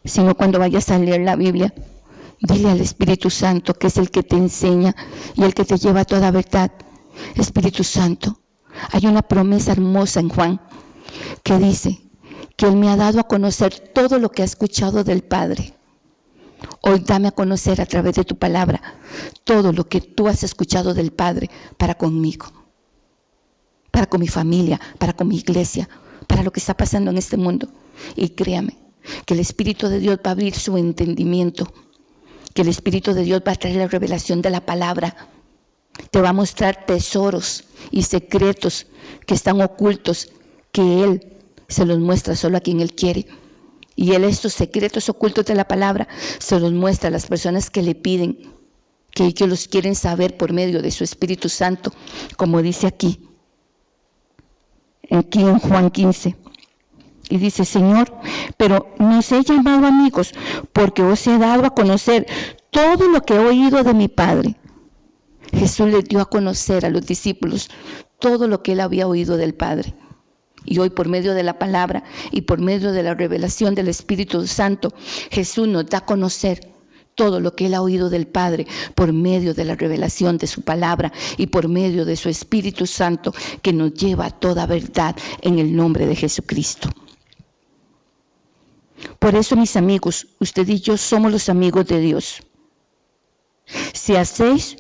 sino cuando vayas a leer la Biblia, dile al Espíritu Santo, que es el que te enseña y el que te lleva a toda verdad. Espíritu Santo, hay una promesa hermosa en Juan que dice que Él me ha dado a conocer todo lo que ha escuchado del Padre. Hoy dame a conocer a través de tu palabra todo lo que tú has escuchado del Padre para conmigo, para con mi familia, para con mi iglesia, para lo que está pasando en este mundo. Y créame que el Espíritu de Dios va a abrir su entendimiento, que el Espíritu de Dios va a traer la revelación de la palabra, te va a mostrar tesoros y secretos que están ocultos, que Él se los muestra solo a quien Él quiere. Y Él estos secretos ocultos de la palabra se los muestra a las personas que le piden, que ellos los quieren saber por medio de su Espíritu Santo, como dice aquí en Juan 15. Y dice, Señor, pero nos he llamado amigos porque os he dado a conocer todo lo que he oído de mi Padre. Jesús les dio a conocer a los discípulos todo lo que Él había oído del Padre. Y hoy, por medio de la palabra y por medio de la revelación del Espíritu Santo, Jesús nos da a conocer todo lo que Él ha oído del Padre por medio de la revelación de su palabra y por medio de su Espíritu Santo, que nos lleva a toda verdad en el nombre de Jesucristo. Por eso, mis amigos, usted y yo somos los amigos de Dios. Si hacéis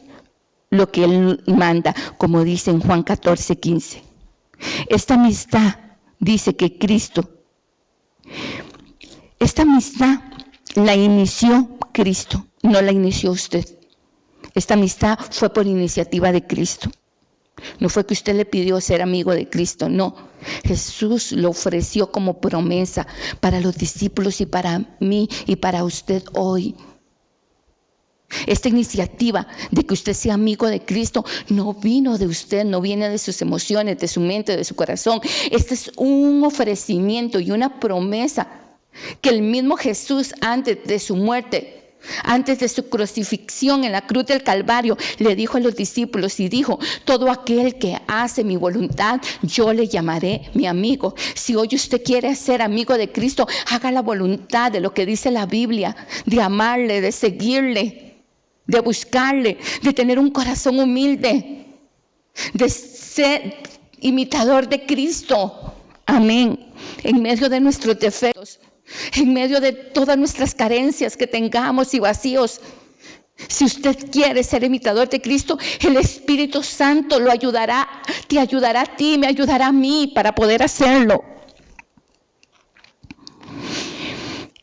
lo que Él manda, como dice en Juan 14:15. Esta amistad, dice que Cristo, esta amistad la inició Cristo, no la inició usted. Esta amistad fue por iniciativa de Cristo. No fue que usted le pidió ser amigo de Cristo, no. Jesús lo ofreció como promesa para los discípulos y para mí y para usted hoy. Esta iniciativa de que usted sea amigo de Cristo no vino de usted, no viene de sus emociones, de su mente, de su corazón. Este es un ofrecimiento y una promesa que el mismo Jesús, antes de su muerte, antes de su crucifixión en la cruz del Calvario, le dijo a los discípulos y dijo, todo aquel que hace mi voluntad, yo le llamaré mi amigo. Si hoy usted quiere ser amigo de Cristo, haga la voluntad de lo que dice la Biblia, de amarle, de seguirle, de buscarle, de tener un corazón humilde, de ser imitador de Cristo. Amén. En medio de nuestros defectos, en medio de todas nuestras carencias que tengamos y vacíos, si usted quiere ser imitador de Cristo, el Espíritu Santo lo ayudará, te ayudará a ti, me ayudará a mí para poder hacerlo.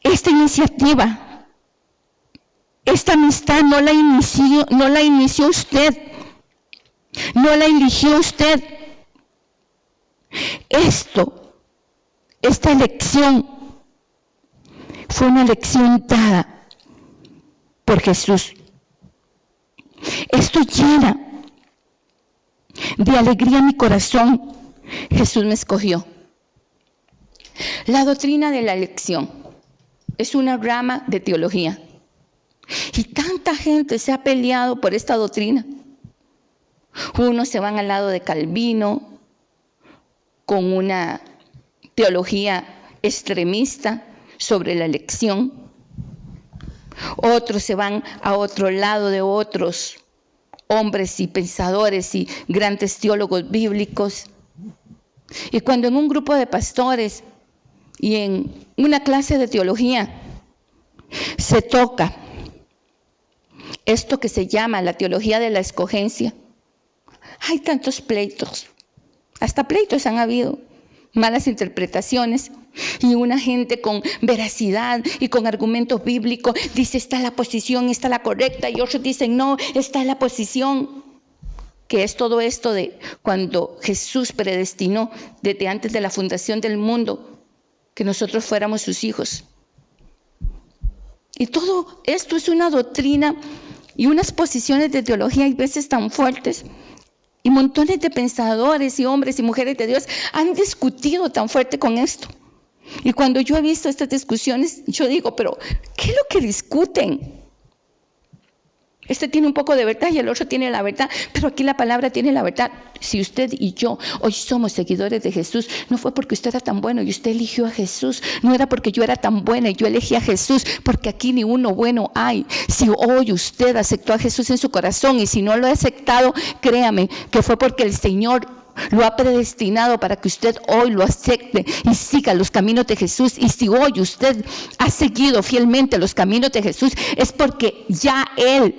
Esta iniciativa Esta amistad no la inició usted, no la eligió usted. Esta elección fue una elección dada por Jesús. Esto llena de alegría mi corazón. Jesús me escogió. La doctrina de la elección es una rama de teología. Y tanta gente se ha peleado por esta doctrina. Unos se van al lado de Calvino con una teología extremista sobre la elección. Otros se van a otro lado de otros hombres y pensadores y grandes teólogos bíblicos. Y cuando en un grupo de pastores y en una clase de teología se toca esto que se llama la teología de la escogencia, hay tantos pleitos, hasta pleitos han habido, malas interpretaciones, y una gente con veracidad y con argumentos bíblicos dice esta es la posición, esta es la correcta, y otros dicen no, esta es la posición, que es todo esto de cuando Jesús predestinó desde antes de la fundación del mundo que nosotros fuéramos sus hijos. Y todo esto es una doctrina y unas posiciones de teología hay veces tan fuertes, y montones de pensadores y hombres y mujeres de Dios han discutido tan fuerte con esto. Y cuando yo he visto estas discusiones, yo digo, pero ¿qué es lo que discuten? Este tiene un poco de verdad y el otro tiene la verdad, pero aquí la palabra tiene la verdad. Si usted y yo hoy somos seguidores de Jesús, no fue porque usted era tan bueno y usted eligió a Jesús, no era porque yo era tan buena y yo elegí a Jesús, porque aquí ni uno bueno hay. Si hoy usted aceptó a Jesús en su corazón y si no lo ha aceptado, créame que fue porque el Señor lo ha predestinado para que usted hoy lo acepte y siga los caminos de Jesús. Y si hoy usted ha seguido fielmente los caminos de Jesús, es porque ya Él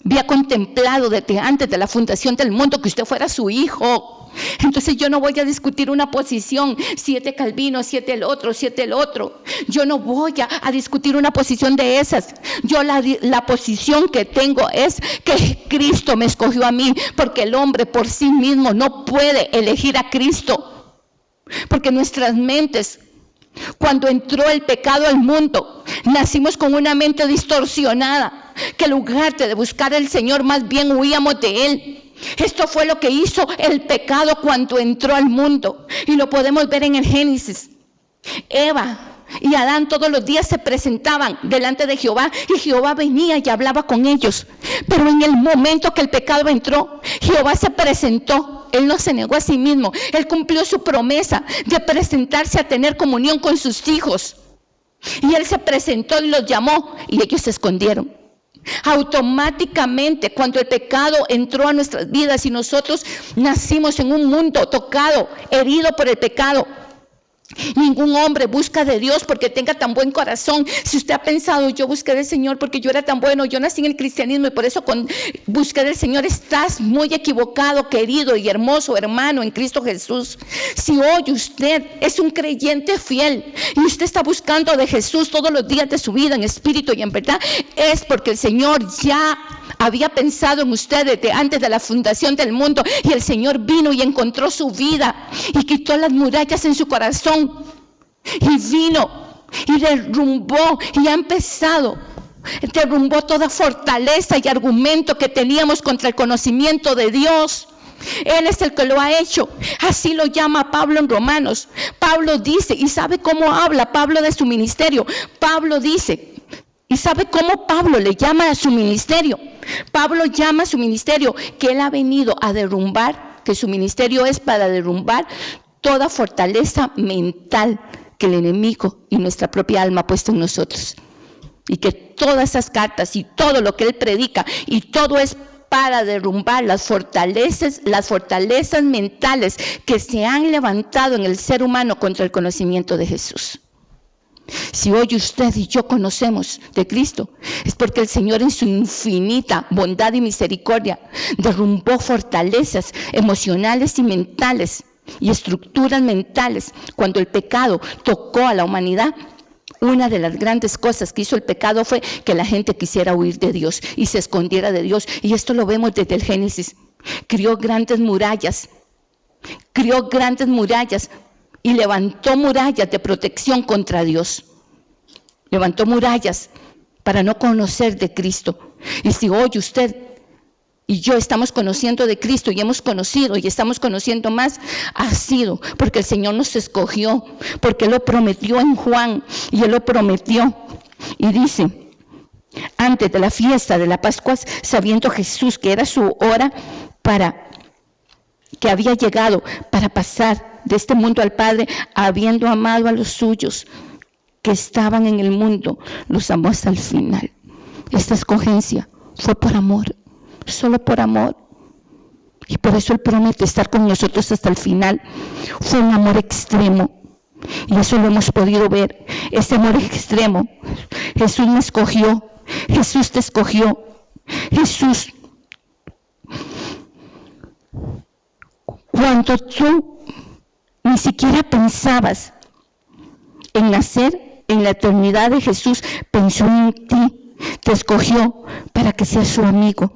había contemplado desde antes de la fundación del mundo que usted fuera su hijo. Entonces yo no voy a discutir una posición, si es de Calvino, si es del otro, si es del otro. Yo no voy a discutir una posición de esas. Yo la posición que tengo es que Cristo me escogió a mí, porque el hombre por sí mismo no puede elegir a Cristo. Porque nuestras mentes, cuando entró el pecado al mundo, nacimos con una mente distorsionada, que en lugar de buscar al Señor, más bien huíamos de Él. Esto fue lo que hizo el pecado cuando entró al mundo. Y lo podemos ver en el Génesis. Eva y Adán todos los días se presentaban delante de Jehová y Jehová venía y hablaba con ellos. Pero en el momento que el pecado entró, Jehová se presentó. Él no se negó a sí mismo. Él cumplió su promesa de presentarse a tener comunión con sus hijos. Y Él se presentó y los llamó y ellos se escondieron. Automáticamente, cuando el pecado entró a nuestras vidas y nosotros nacimos en un mundo tocado, herido por el pecado, ningún hombre busca de Dios porque tenga tan buen corazón. Si usted ha pensado, yo busqué del Señor porque yo era tan bueno, yo nací en el cristianismo y por eso busqué del Señor, estás muy equivocado, querido y hermoso hermano en Cristo Jesús. Si hoy usted es un creyente fiel y usted está buscando de Jesús todos los días de su vida en espíritu y en verdad, es porque el Señor ya había pensado en usted desde antes de la fundación del mundo, y el Señor vino y encontró su vida y quitó las murallas en su corazón y vino y derrumbó y ha empezado. Derrumbó toda fortaleza y argumento que teníamos contra el conocimiento de Dios. Él es el que lo ha hecho. Así lo llama Pablo en Romanos. Pablo dice, y sabe cómo habla Pablo de su ministerio. Pablo dice, y sabe cómo Pablo le llama a su ministerio. Pablo llama a su ministerio que él ha venido a derrumbar, que su ministerio es para derrumbar toda fortaleza mental que el enemigo y nuestra propia alma ha puesto en nosotros. Y que todas esas cartas y todo lo que él predica y todo es para derrumbar las fortalezas mentales que se han levantado en el ser humano contra el conocimiento de Jesús. Si hoy usted y yo conocemos de Cristo, es porque el Señor en su infinita bondad y misericordia derrumbó fortalezas emocionales y mentales y estructuras mentales cuando el pecado tocó a la humanidad. Una de las grandes cosas que hizo el pecado fue que la gente quisiera huir de Dios y se escondiera de Dios. Y esto lo vemos desde el Génesis. Crió grandes murallas y levantó murallas de protección contra Dios. Levantó murallas para no conocer de Cristo. Y si hoy usted y yo estamos conociendo de Cristo y hemos conocido y estamos conociendo más, ha sido porque el Señor nos escogió, porque Él lo prometió en Juan, y Él lo prometió. Y dice, antes de la fiesta de la Pascua, sabiendo Jesús que era su hora que había llegado para pasar de este mundo al Padre, habiendo amado a los suyos que estaban en el mundo, los amó hasta el final. Esta escogencia fue por amor. Solo por amor, y por eso Él promete estar con nosotros hasta el final. Fue un amor extremo, y eso lo hemos podido ver, ese amor extremo. Jesús me escogió, Jesús te escogió, Jesús. Cuando tú ni siquiera pensabas en nacer, en la eternidad de Jesús pensó en ti, te escogió para que seas su amigo,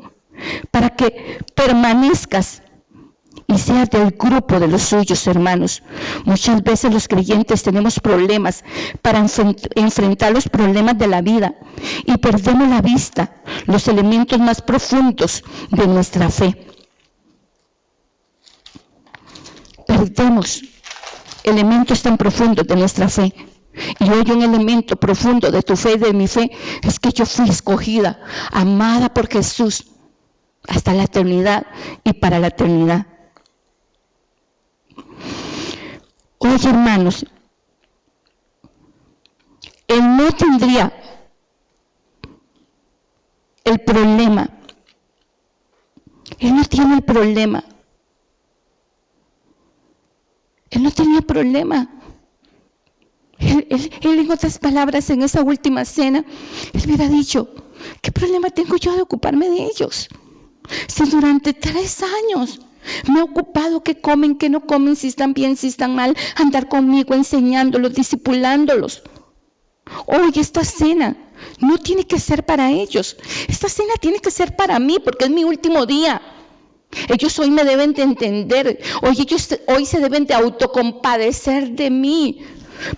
para que permanezcas y seas del grupo de los suyos, hermanos. Muchas veces los creyentes tenemos problemas para enfrentar los problemas de la vida y perdemos la vista, los elementos más profundos de nuestra fe. Perdemos elementos tan profundos de nuestra fe. Y hoy un elemento profundo de tu fe y de mi fe es que yo fui escogida, amada por Jesús, hasta la eternidad y para la eternidad. Hoy, hermanos, Él no tendría el problema. Él no tiene el problema. Él no tenía problema. Él, en otras palabras, en esa última cena, Él hubiera dicho, ¿qué problema tengo yo de ocuparme de ellos? Si durante 3 años me he ocupado qué comen, qué no comen, si están bien, si están mal, andar conmigo, enseñándolos, discipulándolos. Hoy esta cena no tiene que ser para ellos. Esta cena tiene que ser para mí, porque es mi último día. Ellos hoy me deben de entender. Ellos hoy se deben de autocompadecer de mí,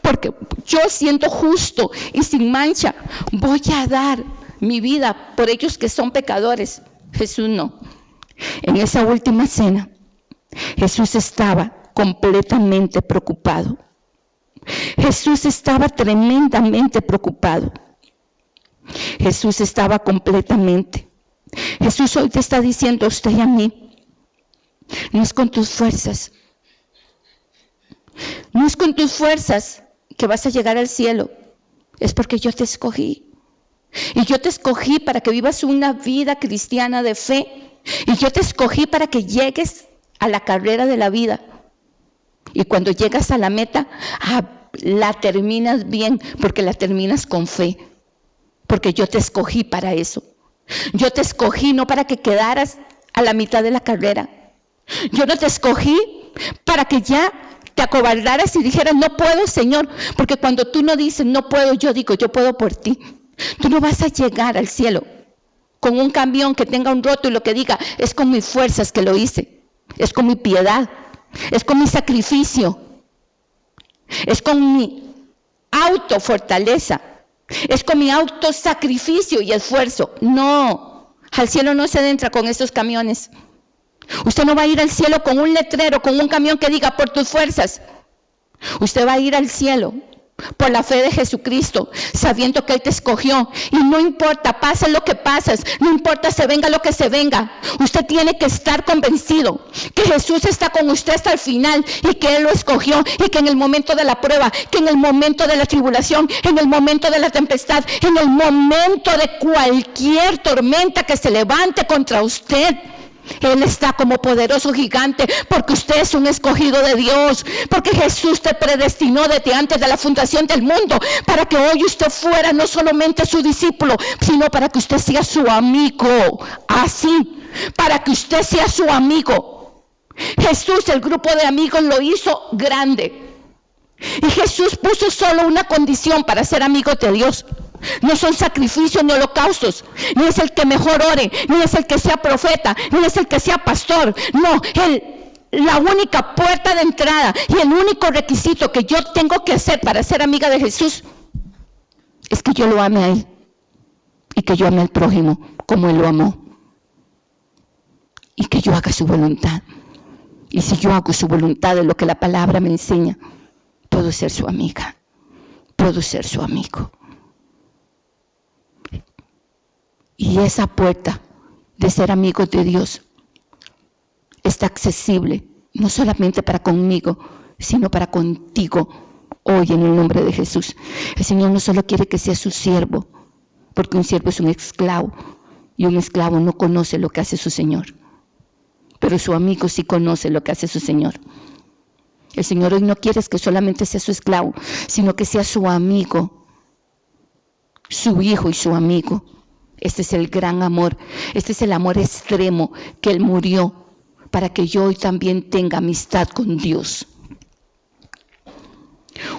porque yo, siendo justo y sin mancha, voy a dar mi vida por ellos que son pecadores. Jesús no. En esa última cena, Jesús estaba completamente preocupado. Jesús estaba tremendamente preocupado. Jesús estaba completamente. Jesús hoy te está diciendo a usted y a mí, no es con tus fuerzas. No es con tus fuerzas que vas a llegar al cielo. Es porque yo te escogí. Y yo te escogí para que vivas una vida cristiana de fe. Y yo te escogí para que llegues a la carrera de la vida. Y cuando llegas a la meta, la terminas bien, porque la terminas con fe. Porque yo te escogí para eso. Yo te escogí no para que quedaras a la mitad de la carrera. Yo no te escogí para que ya te acobardaras y dijeras, no puedo, Señor. Porque cuando tú no dices, no puedo, yo digo, yo puedo por ti. Tú no vas a llegar al cielo con un camión que tenga un rótulo que diga, es con mis fuerzas que lo hice, es con mi piedad, es con mi sacrificio, es con mi autofortaleza, es con mi autosacrificio y esfuerzo. No, al cielo no se entra con estos camiones. Usted no va a ir al cielo con un letrero, con un camión que diga, por tus fuerzas. Usted va a ir al cielo por la fe de Jesucristo, sabiendo que Él te escogió. Y no importa, pase lo que pases, no importa se venga lo que se venga, usted tiene que estar convencido que Jesús está con usted hasta el final y que Él lo escogió, y que en el momento de la prueba, que en el momento de la tribulación, en el momento de la tempestad, en el momento de cualquier tormenta que se levante contra usted, Él está como poderoso gigante, porque usted es un escogido de Dios, porque Jesús te predestinó desde antes de la fundación del mundo, para que hoy usted fuera no solamente su discípulo, sino para que usted sea su amigo. Así, para que usted sea su amigo. Jesús, el grupo de amigos lo hizo grande. Y Jesús puso solo una condición para ser amigos de Dios. No son sacrificios ni holocaustos, ni es el que mejor ore, ni es el que sea profeta, ni es el que sea pastor. No, la única puerta de entrada y el único requisito que yo tengo que hacer para ser amiga de Jesús es que yo lo ame a Él y que yo ame al prójimo como Él lo amó. Y que yo haga su voluntad. Y si yo hago su voluntad de lo que la palabra me enseña, puedo ser su amiga, puedo ser su amigo. Y esa puerta de ser amigos de Dios está accesible, no solamente para conmigo, sino para contigo hoy en el nombre de Jesús. El Señor no solo quiere que seas su siervo, porque un siervo es un esclavo, y un esclavo no conoce lo que hace su Señor. Pero su amigo sí conoce lo que hace su Señor. El Señor hoy no quiere que solamente sea su esclavo, sino que sea su amigo, su hijo y su amigo. Este es el gran amor, este es el amor extremo que Él murió para que yo hoy también tenga amistad con Dios.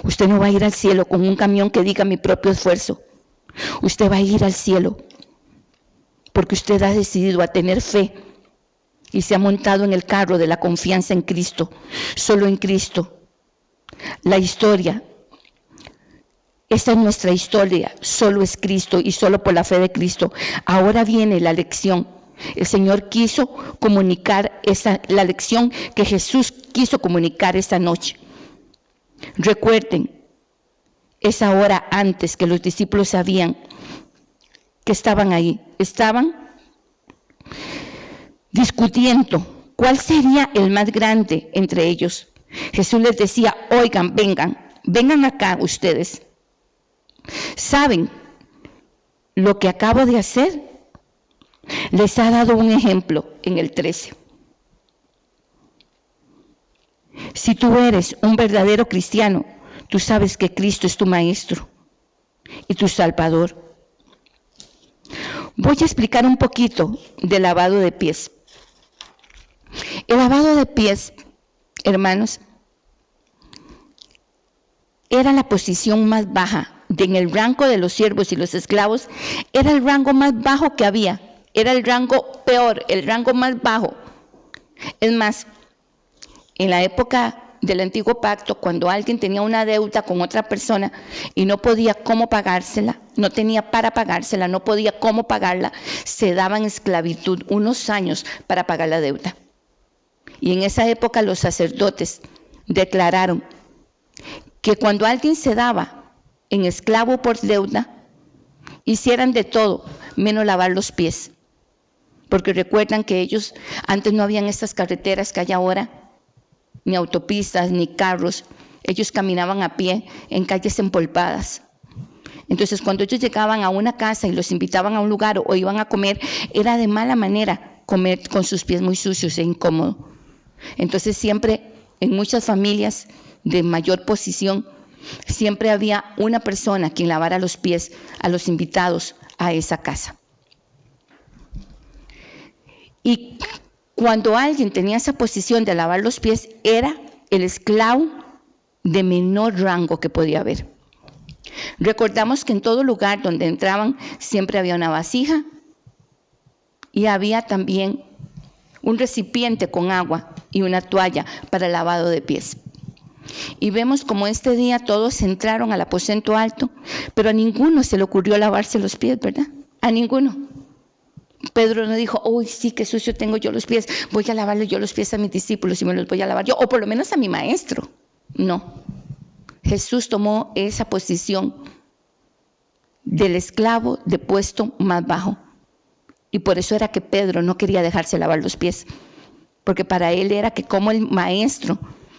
Usted no va a ir al cielo con un camión que diga mi propio esfuerzo. Usted va a ir al cielo porque usted ha decidido a tener fe y se ha montado en el carro de la confianza en Cristo, solo en Cristo. La historia, esta es nuestra historia, solo es Cristo y solo por la fe de Cristo. Ahora viene la lección. El Señor quiso comunicar la lección que Jesús quiso comunicar esta noche. Recuerden, esa hora antes que los discípulos sabían que estaban ahí, estaban discutiendo cuál sería el más grande entre ellos. Jesús les decía, oigan, vengan acá ustedes. ¿Saben lo que acabo de hacer? Les ha dado un ejemplo en el 13. Si tú eres un verdadero cristiano, tú sabes que Cristo es tu maestro y tu salvador. Voy a explicar un poquito del lavado de pies. El lavado de pies, hermanos, era la posición más baja en el rango de los siervos y los esclavos. Era el rango más bajo que había. Era el rango peor, el rango más bajo. Es más, en la época del Antiguo Pacto, cuando alguien tenía una deuda con otra persona y no podía cómo pagársela, no tenía para pagársela, no podía cómo pagarla, se daba en esclavitud unos años para pagar la deuda. Y en esa época los sacerdotes declararon que cuando alguien se daba en esclavo por deuda, hicieran de todo menos lavar los pies. Porque recuerdan que ellos, antes no habían estas carreteras que hay ahora, ni autopistas, ni carros. Ellos caminaban a pie en calles empolvadas. Entonces, cuando ellos llegaban a una casa y los invitaban a un lugar o iban a comer, era de mala manera comer con sus pies muy sucios e incómodos. Entonces, siempre en muchas familias de mayor posición, siempre había una persona quien lavara los pies a los invitados a esa casa. Y cuando alguien tenía esa posición de lavar los pies, era el esclavo de menor rango que podía haber. Recordamos que en todo lugar donde entraban siempre había una vasija y había también un recipiente con agua y una toalla para el lavado de pies. Y vemos como este día todos entraron al aposento alto, pero a ninguno se le ocurrió lavarse los pies, ¿verdad? A ninguno. Pedro no dijo, uy, sí, qué sucio tengo yo los pies, voy a lavarle yo los pies a mis discípulos y me los voy a lavar yo, o por lo menos a mi maestro. No. Jesús tomó esa posición del esclavo de puesto más bajo. Y por eso era que Pedro no quería dejarse lavar los pies, porque para él era que como el maestro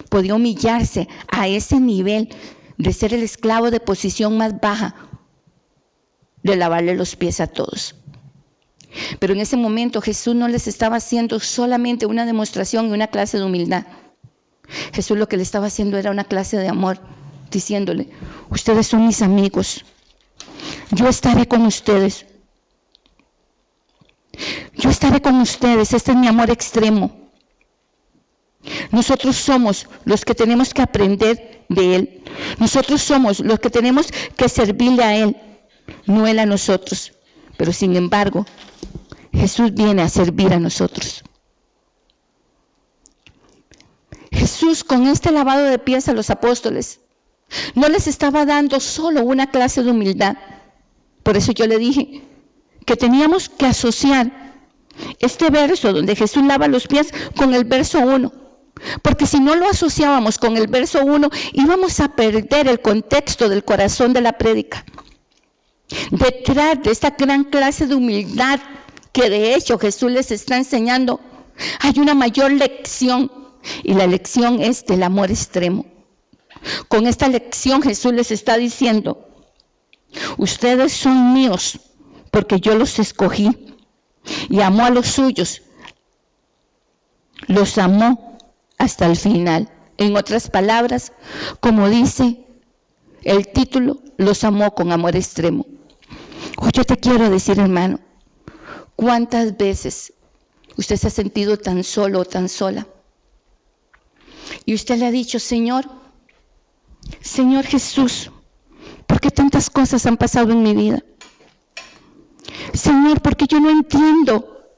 podía humillarse a ese nivel de ser el esclavo de posición más baja, de lavarle los pies a todos. Pero en ese momento Jesús no les estaba haciendo solamente una demostración y una clase de humildad. Jesús lo que le estaba haciendo era una clase de amor, diciéndole, ustedes son mis amigos, yo estaré con ustedes. Yo estaré con ustedes, este es mi amor extremo. Nosotros somos los que tenemos que aprender de Él. Nosotros somos los que tenemos que servirle a Él, no Él a nosotros. Pero sin embargo, Jesús viene a servir a nosotros. Jesús, con este lavado de pies a los apóstoles, no les estaba dando solo una clase de humildad. Por eso yo le dije que teníamos que asociar este verso donde Jesús lava los pies con el verso 1. Porque si no lo asociábamos con el verso 1, íbamos a perder el contexto del corazón de la prédica. Detrás de esta gran clase de humildad que de hecho Jesús les está enseñando, hay una mayor lección, y la lección es del amor extremo. Con esta lección Jesús les está diciendo: ustedes son míos porque yo los escogí y amó a los suyos, los amó hasta el final. En otras palabras, como dice el título, los amó con amor extremo. Hoy yo te quiero decir, hermano, ¿cuántas veces usted se ha sentido tan solo o tan sola? Y usted le ha dicho: Señor Jesús, ¿por qué tantas cosas han pasado en mi vida? Señor, ¿por qué yo no entiendo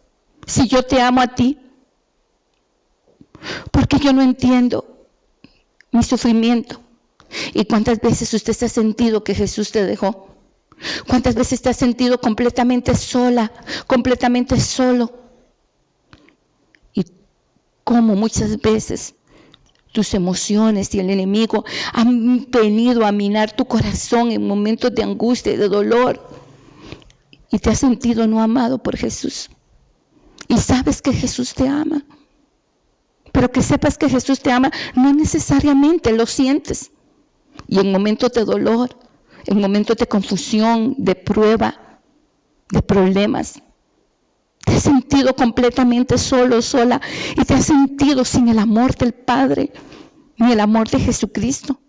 si yo te amo a ti? ¿Por qué yo no entiendo mi sufrimiento? ¿Y cuántas veces usted se ha sentido que Jesús te dejó? ¿Cuántas veces te has sentido completamente sola, completamente solo? Y cómo muchas veces tus emociones y el enemigo han venido a minar tu corazón en momentos de angustia y de dolor. Y te has sentido no amado por Jesús. Y sabes que Jesús te ama. Pero que sepas que Jesús te ama, no necesariamente lo sientes. Y en momentos de dolor, en momentos de confusión, de prueba, de problemas, te has sentido completamente solo, sola, y te has sentido sin el amor del Padre, ni el amor de Jesucristo.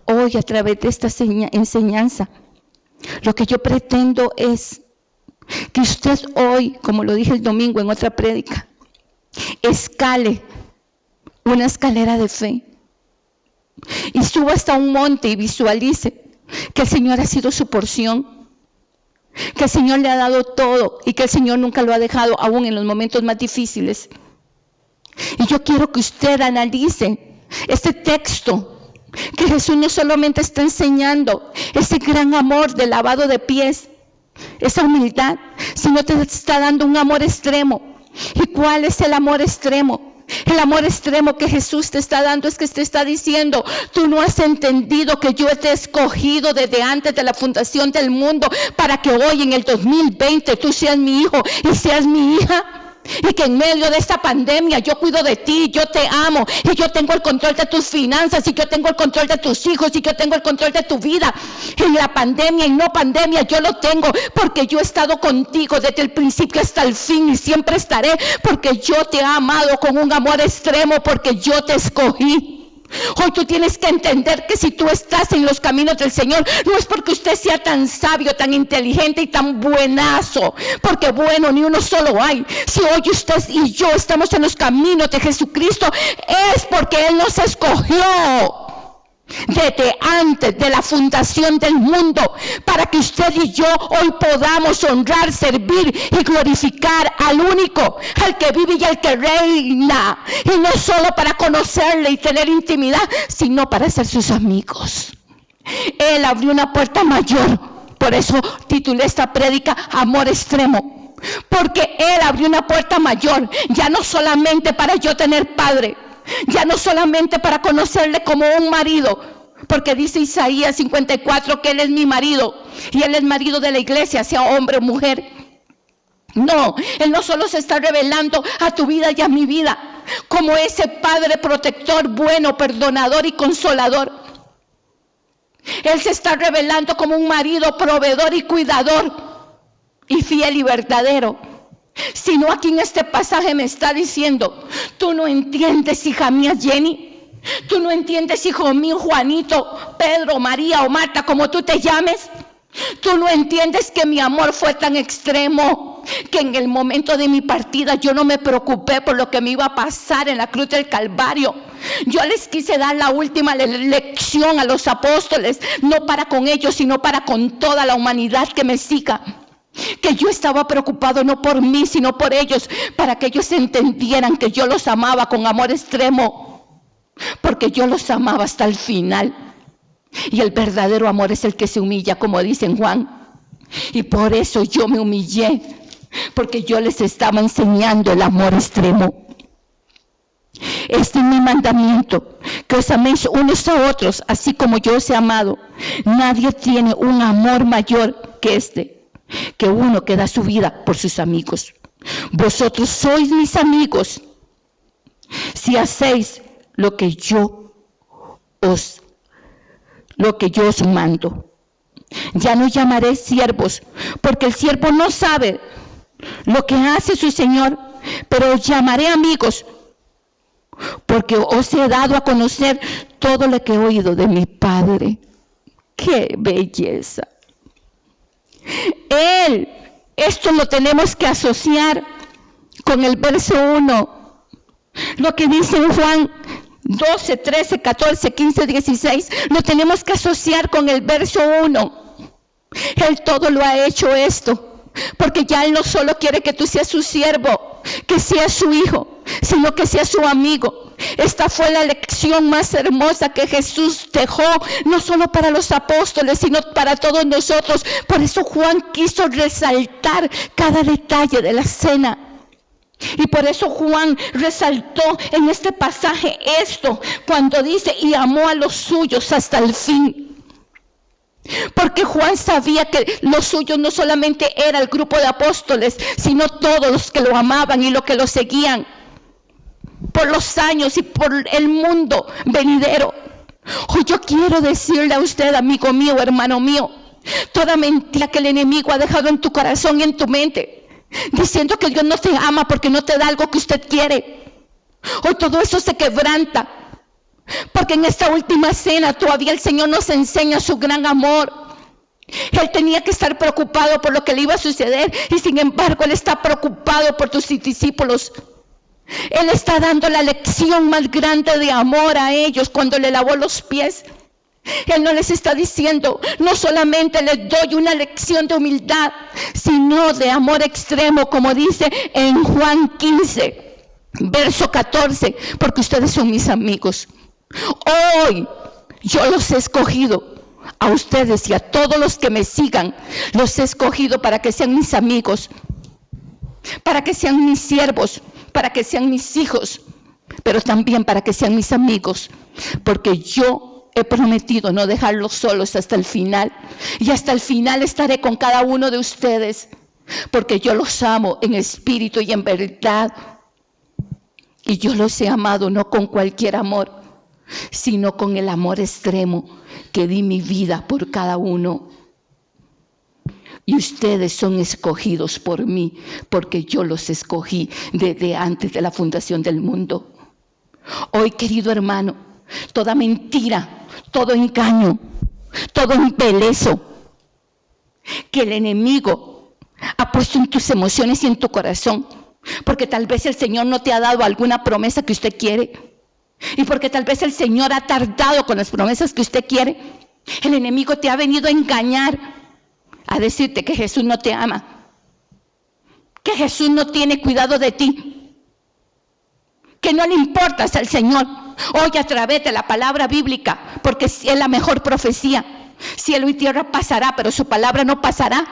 Hoy, a través de esta enseñanza, lo que yo pretendo es que usted hoy, como lo dije el domingo en otra prédica, escale una escalera de fe y suba hasta un monte y visualice que el Señor ha sido su porción, que el Señor le ha dado todo y que el Señor nunca lo ha dejado, aún en los momentos más difíciles. Y yo quiero que usted analice este texto, que Jesús no solamente está enseñando ese gran amor del lavado de pies, esa humildad, sino te está dando un amor extremo. ¿Y cuál es el amor extremo? El amor extremo que Jesús te está dando es que te está diciendo: tú no has entendido que yo te he escogido desde antes de la fundación del mundo para que hoy en el 2020 tú seas mi hijo y seas mi hija. Y que en medio de esta pandemia yo cuido de ti, yo te amo, y yo tengo el control de tus finanzas, y yo tengo el control de tus hijos, y yo tengo el control de tu vida. En la pandemia y no pandemia yo lo tengo, porque yo he estado contigo desde el principio hasta el fin, y siempre estaré, porque yo te he amado con un amor extremo, porque yo te escogí. Hoy tú tienes que entender que si tú estás en los caminos del Señor, no es porque usted sea tan sabio, tan inteligente y tan buenazo, porque bueno, ni uno solo hay. Si hoy usted y yo estamos en los caminos de Jesucristo, es porque Él nos escogió desde antes de la fundación del mundo, para que usted y yo hoy podamos honrar, servir y glorificar al único, al que vive y al que reina, y no solo para conocerle y tener intimidad, sino para ser sus amigos. Él abrió una puerta mayor, por eso titulé esta prédica Amor Extremo, porque Él abrió una puerta mayor, ya no solamente para yo tener padre, ya no solamente para conocerle como un marido, porque dice Isaías 54 que Él es mi marido y Él es marido de la iglesia, sea hombre o mujer. No, Él no solo se está revelando a tu vida y a mi vida como ese Padre protector, bueno, perdonador y consolador. Él se está revelando como un marido proveedor y cuidador y fiel y verdadero. Sino aquí en este pasaje me está diciendo: tú no entiendes, hija mía Jenny, tú no entiendes, hijo mío Juanito, Pedro, María o Marta, como tú te llames. Tú no entiendes que mi amor fue tan extremo que en el momento de mi partida yo no me preocupé por lo que me iba a pasar en la cruz del Calvario, Yo les quise dar la última lección a los apóstoles, no para con ellos, sino para con toda la humanidad que me siga. Que yo estaba preocupado no por mí, sino por ellos, para que ellos entendieran que yo los amaba con amor extremo, porque yo los amaba hasta el final. Y el verdadero amor es el que se humilla, como dice en Juan. Y por eso yo me humillé, porque yo les estaba enseñando el amor extremo. Este es mi mandamiento, que os améis unos a otros, así como yo os he amado. Nadie tiene un amor mayor que este, que uno que da su vida por sus amigos. Vosotros sois mis amigos si hacéis lo que yo os mando. Ya no llamaré siervos, porque el siervo no sabe lo que hace su Señor, pero os llamaré amigos, porque os he dado a conocer todo lo que he oído de mi Padre. ¡Qué belleza! Esto lo tenemos que asociar con el verso 1. Lo que dice en Juan 12, 13, 14, 15, 16, lo tenemos que asociar con el verso 1. Él todo lo ha hecho esto, porque ya Él no solo quiere que tú seas su siervo, que seas su hijo, sino que seas su amigo. Esta fue la lección más hermosa que Jesús dejó, no solo para los apóstoles, sino para todos nosotros. Por eso Juan quiso resaltar cada detalle de la cena. Y por eso Juan resaltó en este pasaje esto, cuando dice, y amó a los suyos hasta el fin. Porque Juan sabía que los suyos no solamente era el grupo de apóstoles, sino todos los que lo amaban y los que lo seguían por los años y por el mundo venidero. Hoy yo quiero decirle a usted, amigo mío, hermano mío, toda mentira que el enemigo ha dejado en tu corazón y en tu mente, diciendo que Dios no te ama porque no te da algo que usted quiere. Hoy todo eso se quebranta, porque en esta última cena todavía el Señor nos enseña su gran amor. Él tenía que estar preocupado por lo que le iba a suceder, y sin embargo Él está preocupado por tus discípulos. Él está dando la lección más grande de amor a ellos cuando le lavó los pies. Él no les está diciendo, no solamente les doy una lección de humildad, sino de amor extremo, como dice en Juan 15, verso 14, porque ustedes son mis amigos. Hoy yo los he escogido, a ustedes y a todos los que me sigan, los he escogido para que sean mis amigos, para que sean mis siervos, para que sean mis hijos, pero también para que sean mis amigos, porque yo he prometido no dejarlos solos hasta el final, y hasta el final estaré con cada uno de ustedes, porque yo los amo en espíritu y en verdad, y yo los he amado no con cualquier amor, sino con el amor extremo que di mi vida por cada uno. Y ustedes son escogidos por mí, porque yo los escogí desde antes de la fundación del mundo. Hoy, querido hermano, toda mentira, todo engaño, todo embelezo que el enemigo ha puesto en tus emociones y en tu corazón, porque tal vez el Señor no te ha dado alguna promesa que usted quiere, y porque tal vez el Señor ha tardado con las promesas que usted quiere, el enemigo te ha venido a engañar, a decirte que Jesús no te ama, que Jesús no tiene cuidado de ti, que no le importas al Señor. Hoy, a través de la palabra bíblica, porque es la mejor profecía, cielo y tierra pasará, pero su palabra no pasará.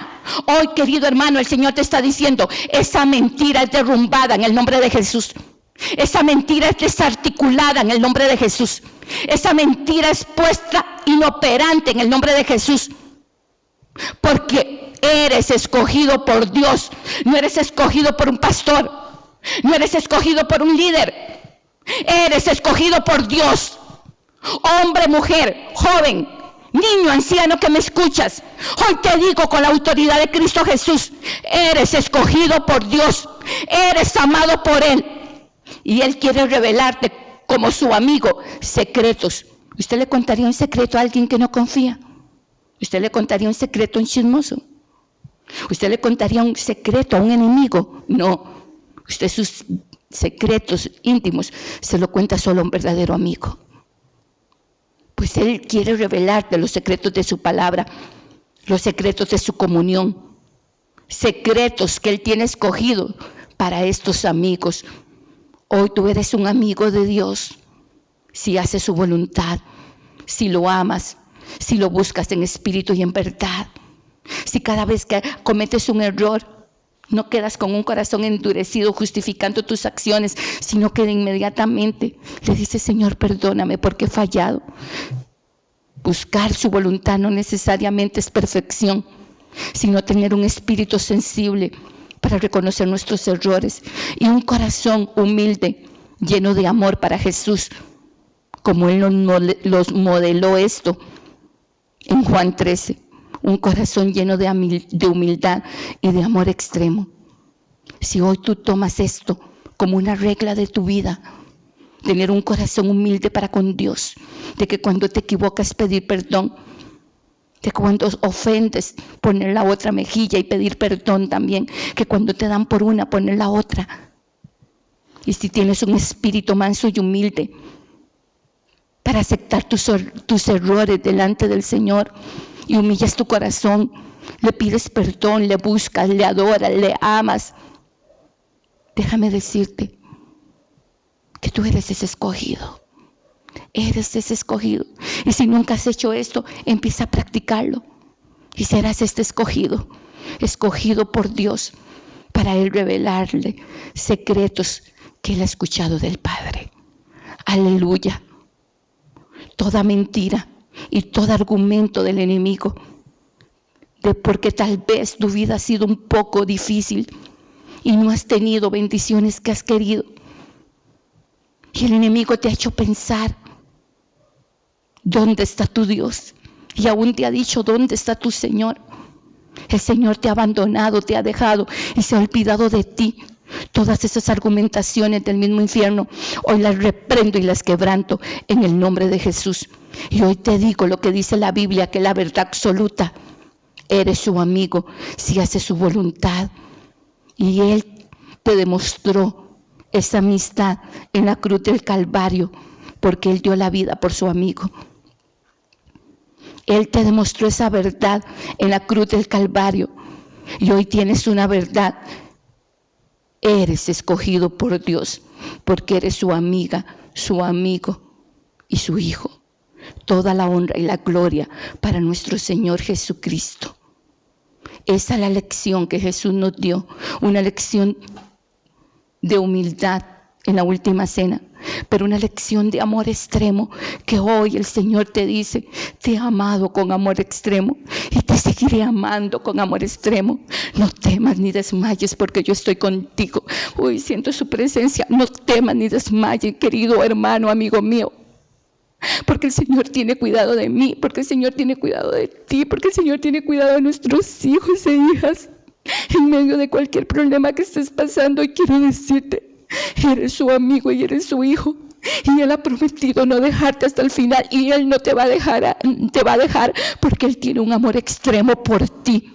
Hoy, querido hermano, el Señor te está diciendo, esa mentira es derrumbada en el nombre de Jesús. Esa mentira es desarticulada en el nombre de Jesús. Esa mentira es puesta inoperante en el nombre de Jesús. Porque eres escogido por Dios, no eres escogido por un pastor, no eres escogido por un líder, eres escogido por Dios. Hombre, mujer, joven, niño, anciano que me escuchas, hoy te digo con la autoridad de Cristo Jesús, eres escogido por Dios, eres amado por Él, y Él quiere revelarte como su amigo secretos. ¿Usted le contaría un secreto a alguien que no confía? ¿Usted le contaría un secreto a un chismoso? ¿Usted le contaría un secreto a un enemigo? No. Usted sus secretos íntimos se lo cuenta solo a un verdadero amigo. Pues Él quiere revelarte los secretos de su palabra, los secretos de su comunión, secretos que Él tiene escogido para estos amigos. Hoy tú eres un amigo de Dios si haces su voluntad, si lo amas, si lo buscas en espíritu y en verdad. Si cada vez que cometes un error, no quedas con un corazón endurecido justificando tus acciones, sino que inmediatamente le dices: Señor, perdóname porque he fallado. Buscar su voluntad no necesariamente es perfección, sino tener un espíritu sensible para reconocer nuestros errores y un corazón humilde, lleno de amor para Jesús, como Él los modeló esto en Juan 13. Un corazón lleno de humildad y de amor extremo. Si hoy tú tomas esto como una regla de tu vida, tener un corazón humilde para con Dios, de que cuando te equivocas pedir perdón, de cuando ofendes poner la otra mejilla y pedir perdón también, que cuando te dan por una poner la otra. Y si tienes un espíritu manso y humilde para aceptar tus errores delante del Señor, y humillas tu corazón, le pides perdón, le buscas, le adoras, le amas, déjame decirte que tú eres ese escogido. Eres ese escogido. Y si nunca has hecho esto, empieza a practicarlo. Y serás este escogido, escogido por Dios, para Él revelarle secretos que Él ha escuchado del Padre. Aleluya. Toda mentira y todo argumento del enemigo, de porque tal vez tu vida ha sido un poco difícil y no has tenido bendiciones que has querido, y el enemigo te ha hecho pensar: ¿dónde está tu Dios? Y aún te ha dicho: ¿dónde está tu Señor? El Señor te ha abandonado, te ha dejado y se ha olvidado de ti. Todas esas argumentaciones del mismo infierno, hoy las reprendo y las quebranto en el nombre de Jesús. Y hoy te digo lo que dice la Biblia, que es la verdad absoluta. Eres su amigo si haces su voluntad. Y Él te demostró esa amistad en la cruz del Calvario, porque Él dio la vida por su amigo. Él te demostró esa verdad en la cruz del Calvario. Y hoy tienes una verdad. Eres escogido por Dios, porque eres su amiga, su amigo y su hijo. Toda la honra y la gloria para nuestro Señor Jesucristo. Esa es la lección que Jesús nos dio, una lección de humildad en la última cena, pero una lección de amor extremo, que hoy el Señor te dice: te he amado con amor extremo y te seguiré amando con amor extremo. No temas ni desmayes, porque yo estoy contigo. Hoy siento su presencia. No temas ni desmayes, querido hermano, amigo mío, porque el Señor tiene cuidado de mí, porque el Señor tiene cuidado de ti, porque el Señor tiene cuidado de nuestros hijos e hijas en medio de cualquier problema que estés pasando. Y quiero decirte: eres su amigo y eres su hijo, y Él ha prometido no dejarte hasta el final, y Él no te va a dejar porque Él tiene un amor extremo por ti.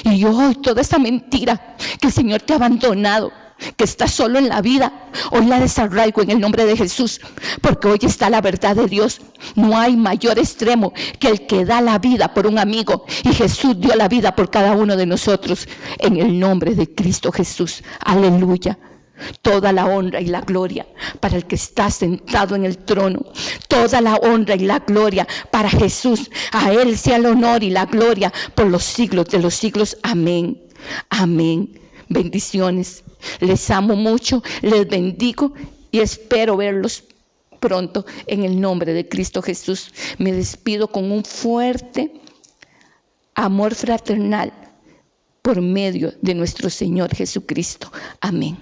Y hoy toda esa mentira que el Señor te ha abandonado, que estás solo en la vida, hoy la desarraigo en el nombre de Jesús, porque hoy está la verdad de Dios. No hay mayor extremo que el que da la vida por un amigo, y Jesús dio la vida por cada uno de nosotros en el nombre de Cristo Jesús. Aleluya. Toda la honra y la gloria para el que está sentado en el trono. Toda la honra y la gloria para Jesús. A Él sea el honor y la gloria por los siglos de los siglos. Amén. Amén. Bendiciones. Les amo mucho, les bendigo y espero verlos pronto en el nombre de Cristo Jesús. Me despido con un fuerte amor fraternal por medio de nuestro Señor Jesucristo. Amén.